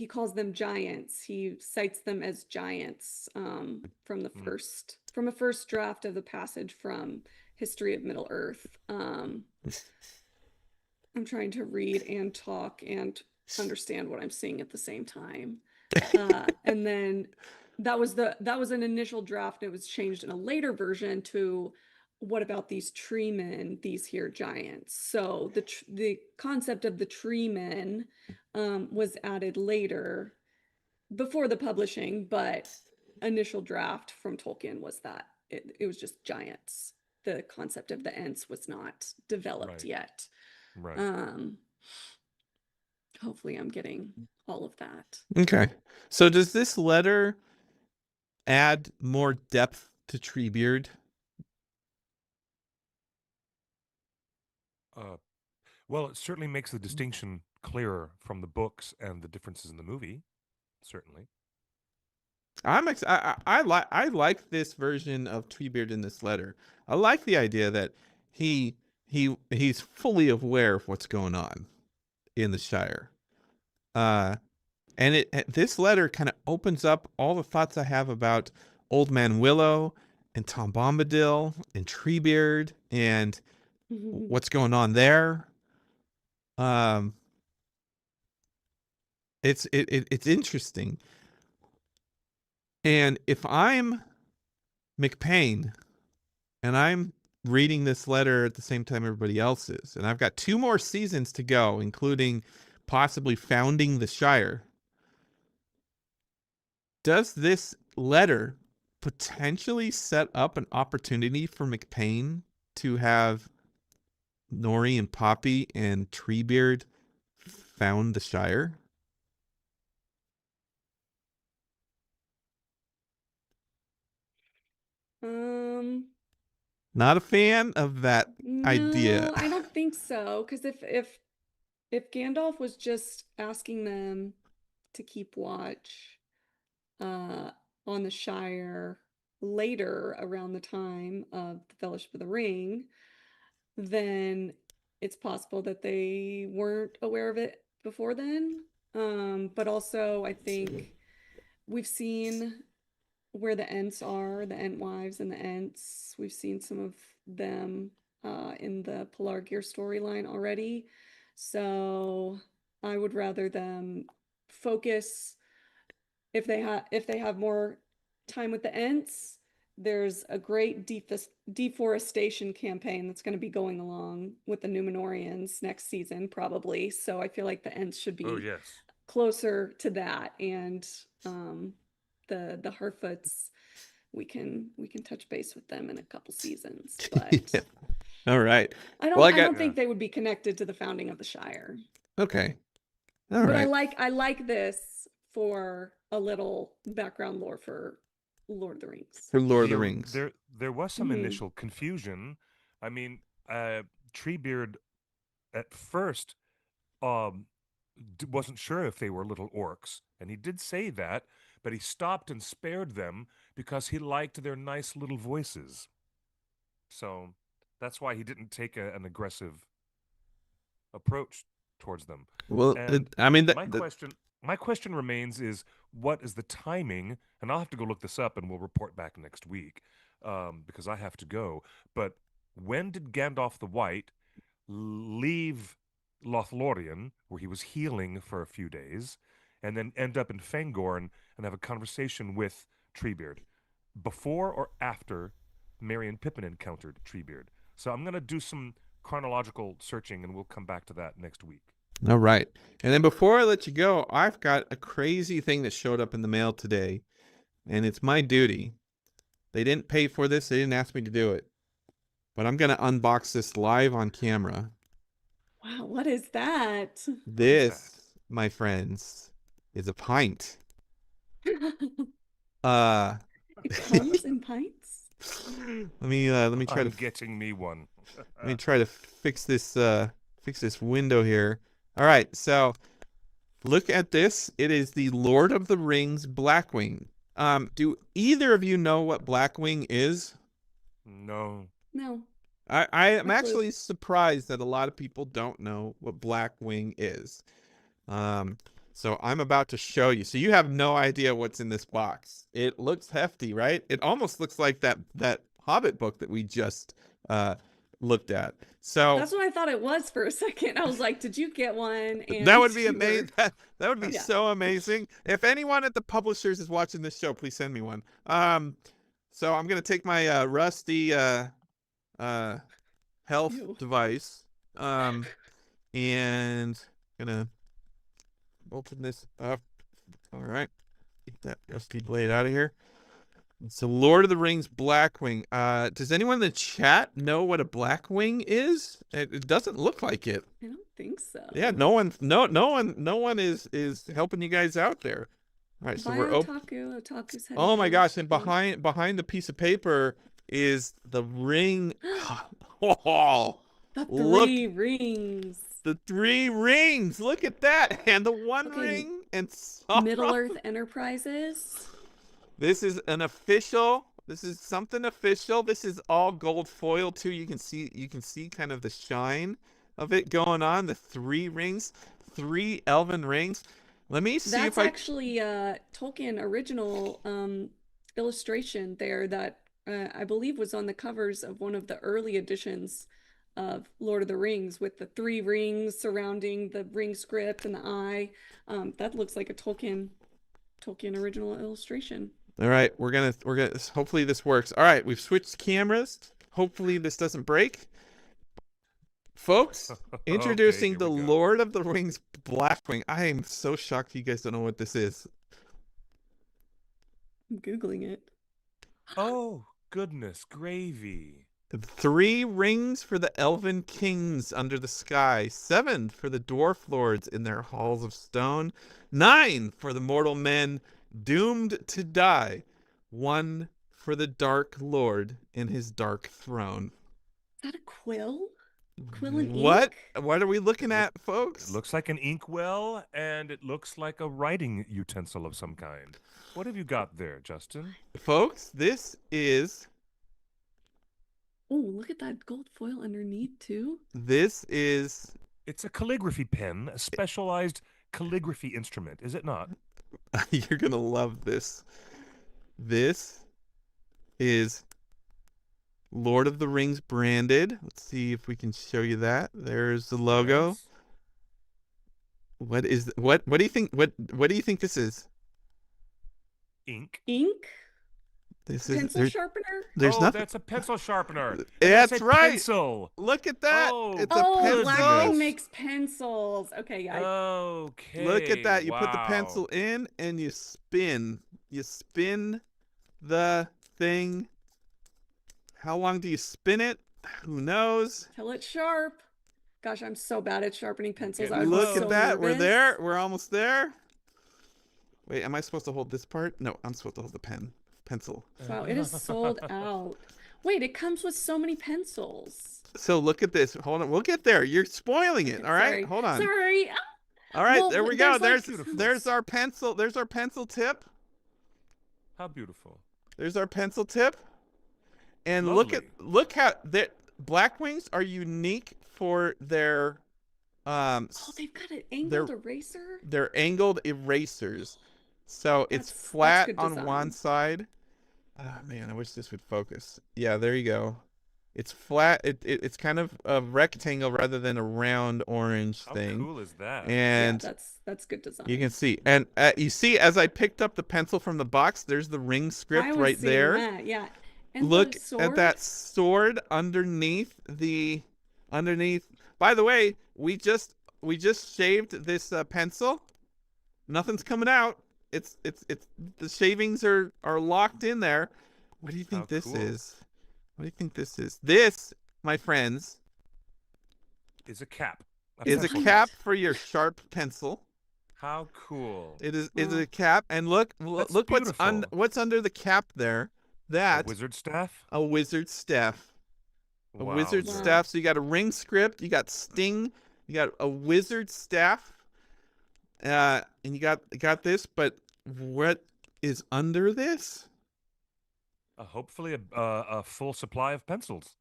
calls them giants. He cites them as giants from a first draft of the passage from History of Middle Earth. I'm trying to read and talk and understand what I'm seeing at the same time. And then that was an initial draft. It was changed in a later version to, what about these tree men, these here giants? So the concept of the tree men was added later, before the publishing, but initial draft from Tolkien was that it was just giants. The concept of the Ents was not developed yet. Hopefully I'm getting all of that. Okay. So does this letter add more depth to Treebeard? Well, it certainly makes the distinction clearer from the books and the differences in the movie. Certainly. I like this version of Treebeard in this letter. I like the idea that he's fully aware of what's going on in the Shire. And this letter kind of opens up all the thoughts I have about Old Man Willow and Tom Bombadil and Treebeard and what's going on there. it's interesting. And if I'm McPain and I'm reading this letter at the same time everybody else is, and I've got 2 more seasons to go, including possibly founding the Shire, does this letter potentially set up an opportunity for McPain to have Nori and Poppy and Treebeard found the Shire? Not a fan of that idea. No, I don't think so. Because if Gandalf was just asking them to keep watch on the Shire later around the time of the Fellowship of the Ring, then it's possible that they weren't aware of it before then. But also, I think we've seen where the Ents are, the Entwives and the Ents. We've seen some of them in the Pelargir storyline already. So I would rather them focus if they have more time with the Ents. There's a great deforestation campaign that's going to be going along with the Numenorians next season, probably. So I feel like the Ents should Oh be yes. closer to that, and the Harfoots, we can touch base with them in a couple seasons, but Yeah. All right. I don't Well, I don't think they would be connected to the founding of the Shire. Okay. All But right. I like this for a little background lore for Lord of the Rings. For Lord of the Rings. There was some Mhm. initial confusion. I mean, Treebeard at first wasn't sure if they were little orcs, and he did say that, but he stopped and spared them because he liked their nice little voices. So that's why he didn't take an aggressive approach towards them. Well, And I mean, my question remains is, what is the timing? And I'll have to go look this up, and we'll report back next week, because I have to go. But when did Gandalf the White leave Lothlorien, where he was healing for a few days, and then end up in Fangorn and have a conversation with Treebeard? Before or after Merry and Pippin encountered Treebeard? So I'm going to do some chronological searching, and we'll come back to that next week. all right. And then before I let you go, I've got a crazy thing that showed up in the mail today, and it's my duty. They didn't pay for this. They didn't ask me to do it. But I'm going to unbox this live on camera. Wow, what is that? This, my friends, is a pint. It comes in pints? Let me try I'm to getting me one. let me try to fix this window here. All right, so look at this. It is the Lord of the Rings Blackwing. Do either of you know what Blackwing is? No. No. I am No clue. actually surprised that a lot of people don't know what Blackwing is. So I'm about to show you. So you have no idea what's in this box. It looks hefty, right? It almost looks like that Hobbit book that we just looked at. So That's what I thought it was for a second. I was like, did you get one? And that would be you were- amazing. That would be Yeah. so amazing. If anyone at the publishers is watching this show, please send me one. So I'm gonna take my rusty health Ew. device, and gonna open this up. All right, get that rusty blade out of here. It's the Lord of the Rings Blackwing. Does anyone in the chat know what a Blackwing is? It doesn't look like it. I don't think so. Yeah, no one is helping you guys out there. All right, so we're open. Otaku's headed Oh my for gosh! And the- behind the piece of paper is the ring. Oh, The look, 3 rings. the 3 rings. Look at that, and the one Okay, ring. And Middle Earth Enterprises. This is an official. This is something official. This is all gold foil too. You can see kind of the shine of it going on. The 3 rings, 3 elven rings. Let me see That's if I. actually Tolkien original illustration there that I believe was on the covers of one of the early editions of Lord of the Rings with the 3 rings surrounding the ring script and the eye. That looks like a Tolkien original illustration. All right, we're gonna hopefully this works. All right, we've switched cameras. Hopefully this doesn't break. Folks, introducing here the we go. Lord of the Rings Blackwing. I am so shocked you guys don't know what this is. I'm Googling it. Oh, goodness, gravy. 3 rings for the elven kings under the sky, 7 for the dwarf lords in their halls of stone, 9 for the mortal men doomed to die, 1 for the dark lord in his dark throne. Is that a quill? Quill and What? ink? What are we looking at, folks? It looks like an inkwell, and it looks like a writing utensil of some kind. What have you got there, Justin? Folks, this is Oh, look at that gold foil underneath too. It's a calligraphy pen, a specialized calligraphy instrument, is it not? You're gonna love this. This is Lord of the Rings branded. Let's see if we can show you that. There's the logo. Yes. What do you think what do you think this is? Ink. Ink? This is Pencil sharpener? there's nothing. That's a pencil sharpener. And That's it's a right. Pencil. Look at that. Oh, It's a Oh, pencil. Blackwing makes pencils. Okay, yeah. Okay. Look at that. You put the wow. pencil in and you spin. You spin the thing. How long do you spin it? Who knows? Till it's sharp. Gosh, I'm so bad at sharpening pencils. Getting I would be Look so at that. We're nervous. there. We're almost there. Wait, am I supposed to hold this part? No, I'm supposed to hold the pencil. Wow, it is sold out. Wait, it comes with so many pencils. So look at this. Hold on. We'll get there. You're spoiling it. All right. Sorry. Hold on. Sorry. All right. Well, there we go. there's There's our pencil. There's our pencil tip. How beautiful. There's our pencil tip. And Lovely. look how the Blackwings are unique for their Oh, they've got an angled eraser. They're angled erasers. So it's That's flat good on design. one side. Oh man, I wish this would focus. Yeah, there you go. It's flat. It's kind of a rectangle rather than a round orange How thing. cool is that? And Yeah, that's good design. you can see, and you see as I picked up the pencil from the box, there's the ring I script was right seeing there. that, yeah. And Look the at sword. that sword underneath By the way, we just shaved this pencil. Nothing's coming out. It's the shavings are locked in there. What do you think How this cool. is? What do you think this is? This, my friends, Is a cap. is a pencil cap for your sharp pencil. How cool. It is Wow. a cap, and look That's what's beautiful. what's under the cap there. A That's wizard staff? a wizard staff. A Wow, wizard Wow. staff. So you got a ring script, you got sting, you got a wizard staff, and you got this. But what is under this? Hopefully a full supply of pencils.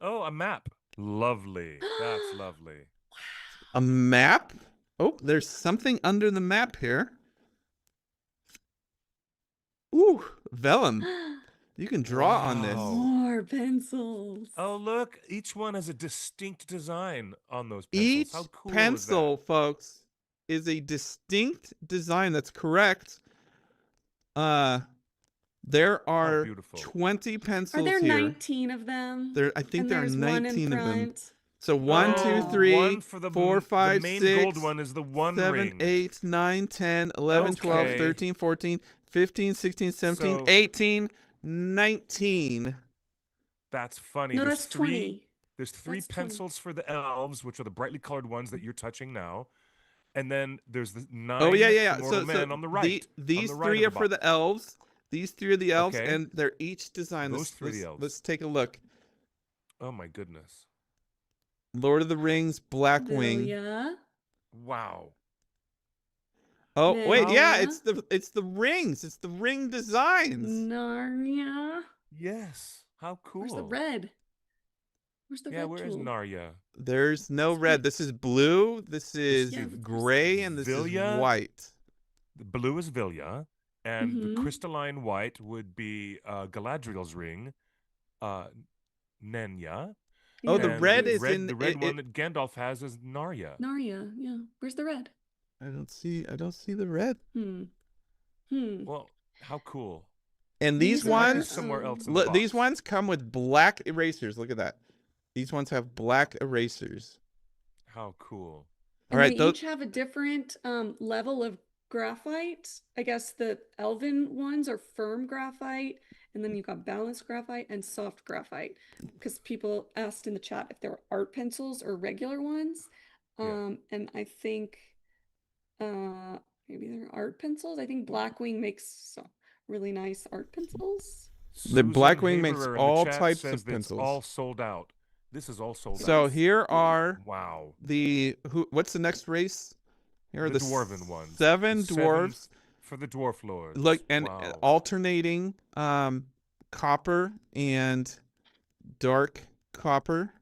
Oh, a map. Lovely. That's lovely. A map? Oh, there's something under the map here. Ooh, vellum. You can draw on this. Wow. More pencils. Oh, look. Each one has a distinct design on those pencils. Each How cool pencil, is folks, is a distinct design. That's correct. There are beautiful. 20 pencils Are there here. 19 of them? I think And there are there's one in 19 of them. front. So one, that? two, Oh, three, one for the 4, 5, the main 6, gold one is the one 7, ring. 8, 9, 10, 11, 12, Okay. 13, 14, 15, 16, 17, So- 18, 19. That's funny. No, There's that's three. 20. There's 3 That's 20. pencils for the elves, which are the brightly colored ones that you're touching now. And then there's the 9 Oh yeah. mortal men on the right. These on the right three are of the for the box. elves. These 3 are the elves, Okay. and they're each designed. Those 3 are the elves. Let's take a look. Oh my goodness. Lord of the Rings, Blackwing. Yeah. Wow. Oh wait, yeah, Narnia. it's the rings. It's the ring designs. Narnia. Yes. How cool. Where's the red? Where's the Yeah, red where is tool? Narya? There's no red. This is blue. This is Yeah, but gray, and this Vilya? is white. The blue is Vilya, and the Mhm. crystalline white would be Galadriel's ring. Nenya. Oh, the Yeah, And red the is red, in the red one it. that Gandalf has is Narya. Narya. Yeah. Where's the red? I don't see the red. Hmm. Hmm. Well, how cool. And these These It might be are ones, somewhere else in the look, box. these ones come with black erasers. Look at that. These ones have black erasers. How cool. All And right, they those. each have a different level of graphite. I guess the elven ones are firm graphite, and then you've got balanced graphite and soft graphite. Because people asked in the chat if there were art pencils or regular ones. Yeah. And I think maybe they're art pencils. I think Blackwing makes some really nice art pencils. The Susan Blackwing makes Haberer in the all chat types says of that it's pencils. all sold out. This is all sold So out. here are Wow. what's the next race? Here are The the dwarven ones. seven The dwarves. for the dwarf lords. Look, and wow. alternating copper and dark copper.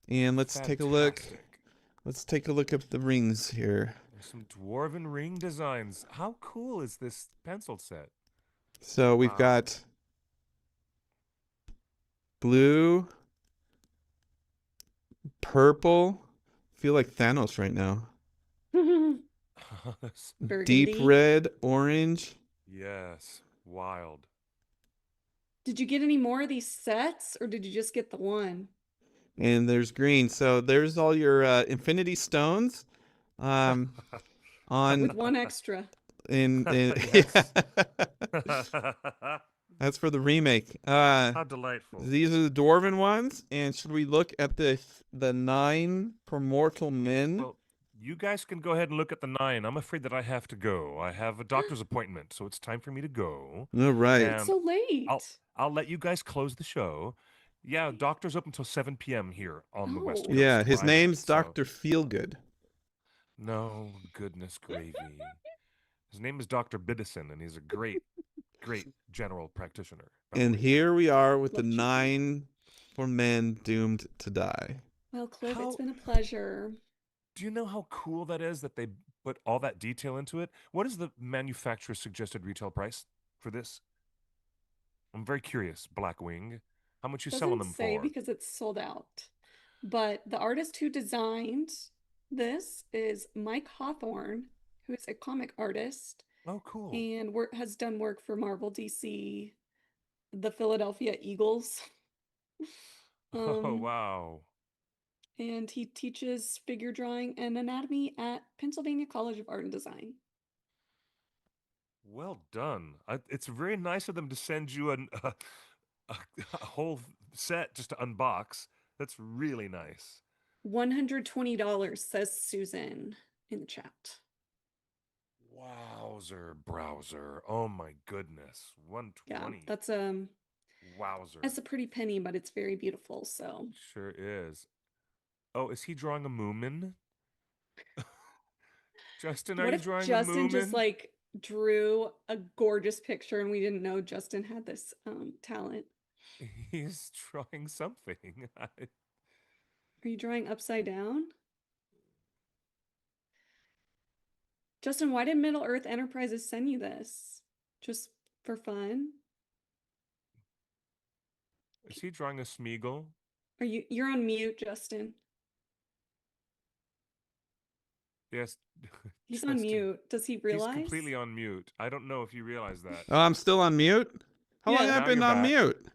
And let's take a look. Fantastic. Let's take a look at the rings here. There's some dwarven ring designs. How cool is this pencil set? So we've Wow. got blue, purple. I feel like Thanos right now. Deep Burgundy. red, orange. Yes. Wild. Did you get any more of these sets, or did you just get the one? And there's green. So there's all your Infinity Stones. On With one extra. in Yes. That's for the remake. How delightful. These are the dwarven ones. And should we look at the 9 for mortal men? Well, you guys can go ahead and look at the 9. I'm afraid that I have to go. I have a doctor's appointment, so it's time for me to go. All right. And It's so late. I'll let you guys close the show. Yeah, doctor's open until 7 p.m. here on the West Oh. Coast. Yeah, his where I'm name's at, so- Dr. Feelgood. No, goodness gravy. His name is Dr. Biddison, and he's a great, great general practitioner. by the And way. here we are with the Love chicken. 9 for men doomed to die. Well, Cliff, How- it's been a pleasure. Do you know how cool that is that they put all that detail into it? What is the manufacturer's suggested retail price for this? I'm very curious, Blackwing. How much you selling them Doesn't say for? because it's sold out. But the artist who designed this is Mike Hawthorne, who is a comic artist Oh, cool. and has done work for Marvel, DC, the Philadelphia Eagles. Oh, Um, wow. And he teaches figure drawing and anatomy at Pennsylvania College of Art and Design. Well done. It's very nice of them to send you a whole set just to unbox. That's really nice. $120, says Susan in the chat. Wowzer, browser. Oh my goodness. Yeah, 120. that's Wowzer. a pretty penny, but it's very beautiful. So Sure is. Oh, is he drawing a Moomin? Justin, are what you if drawing a Justin just Moomin? like drew a gorgeous picture and we didn't know Justin had this talent? He's drawing something. Are you drawing upside down? Justin, why did Middle Earth Enterprises send you this? Just for fun? Is he drawing a Smeagol? You're on mute, Justin. Yes. He's on Justin. mute. Does he He's realize? completely on mute. I don't know if you realize that. Oh, I'm still on mute? How long Yeah. have I Now been you're on back. mute?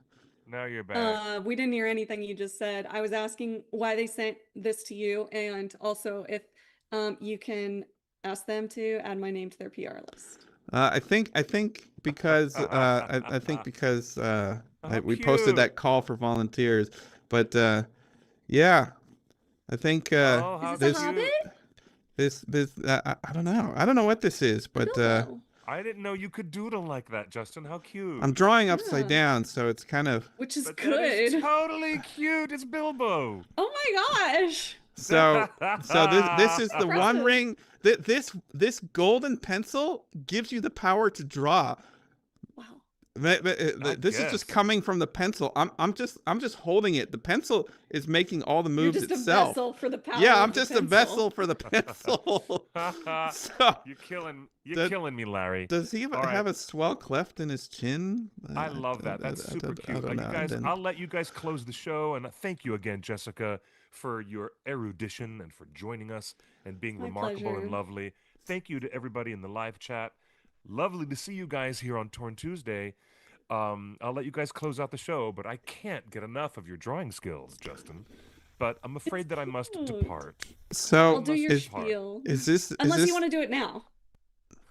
Now you're back. We didn't hear anything you just said. I was asking why they sent this to you, and also if you can ask them to add my name to their PR list. I think because I think because we posted cute. that call for volunteers, but yeah, I think Oh, how Is this a cute. Hobbit? this I don't know. I don't know what this is, but Bilbo. I didn't know you could doodle like that, Justin. How cute. I'm drawing upside Yeah. down, so it's kind of Which is But good. that is totally cute. It's Bilbo. Oh my gosh. so this is the one Impressive. ring that this golden pencil gives you the power to draw. Wow. This is just guess. coming from the pencil. I'm just holding it. The pencil is making all the You're moves just a itself. vessel for the power Yeah, of I'm the just a pencil. vessel for the pencil. So, You're killing me, Larry. does he All right. have a swell cleft in his chin? I love that. That's super I cute. don't You know. guys, Then- I'll let you guys close the show, and thank you again, Jessica, for your erudition and for joining us and being My remarkable and pleasure. lovely. Thank you to everybody in the live chat. Lovely to see you guys here on Torn Tuesday. I'll let you guys close out the show, but I can't get enough of your drawing skills, Justin. But I'm afraid that I must cute. depart. So I'll do your is, spiel. is this Unless is you this, want to do it now.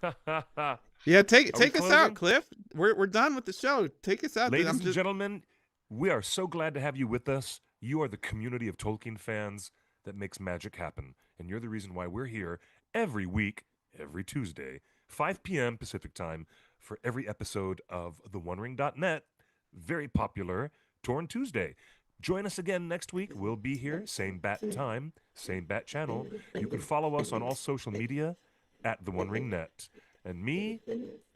Yeah, Are we take us closing? out, Cliff. We're done with the show. Take us out. Ladies I'm and just- gentlemen, we are so glad to have you with us. You are the community of Tolkien fans that makes magic happen. And you're the reason why we're here every week, every Tuesday, 5 p.m. Pacific time, for every episode of theonering.net, very popular Torn Tuesday. Join us again next week. We'll be here, same bat time, same bat channel. You can follow us on all social media at The One Ring Net. And me,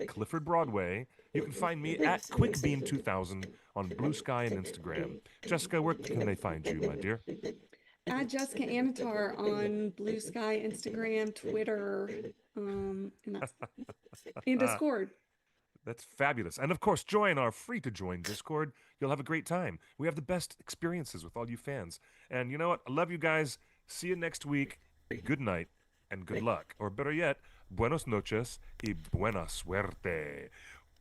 Clifford Broadway, you can find me at QuickBeam2000 on Blue Sky and Instagram. Jessica, where can they find you, my dear? Add Jessica Anatar on Blue Sky, Instagram, Twitter, and Discord. That's fabulous. And of course, join our free-to-join Discord. You'll have a great time. We have the best experiences with all you fans. And you know what? I love you guys. See you next week. Good night and good luck. Or better yet, buenos noches y buena suerte.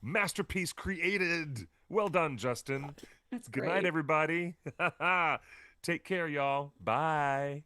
Masterpiece created. Well done, Justin. That's Good great. night, everybody. Take care, y'all. Bye.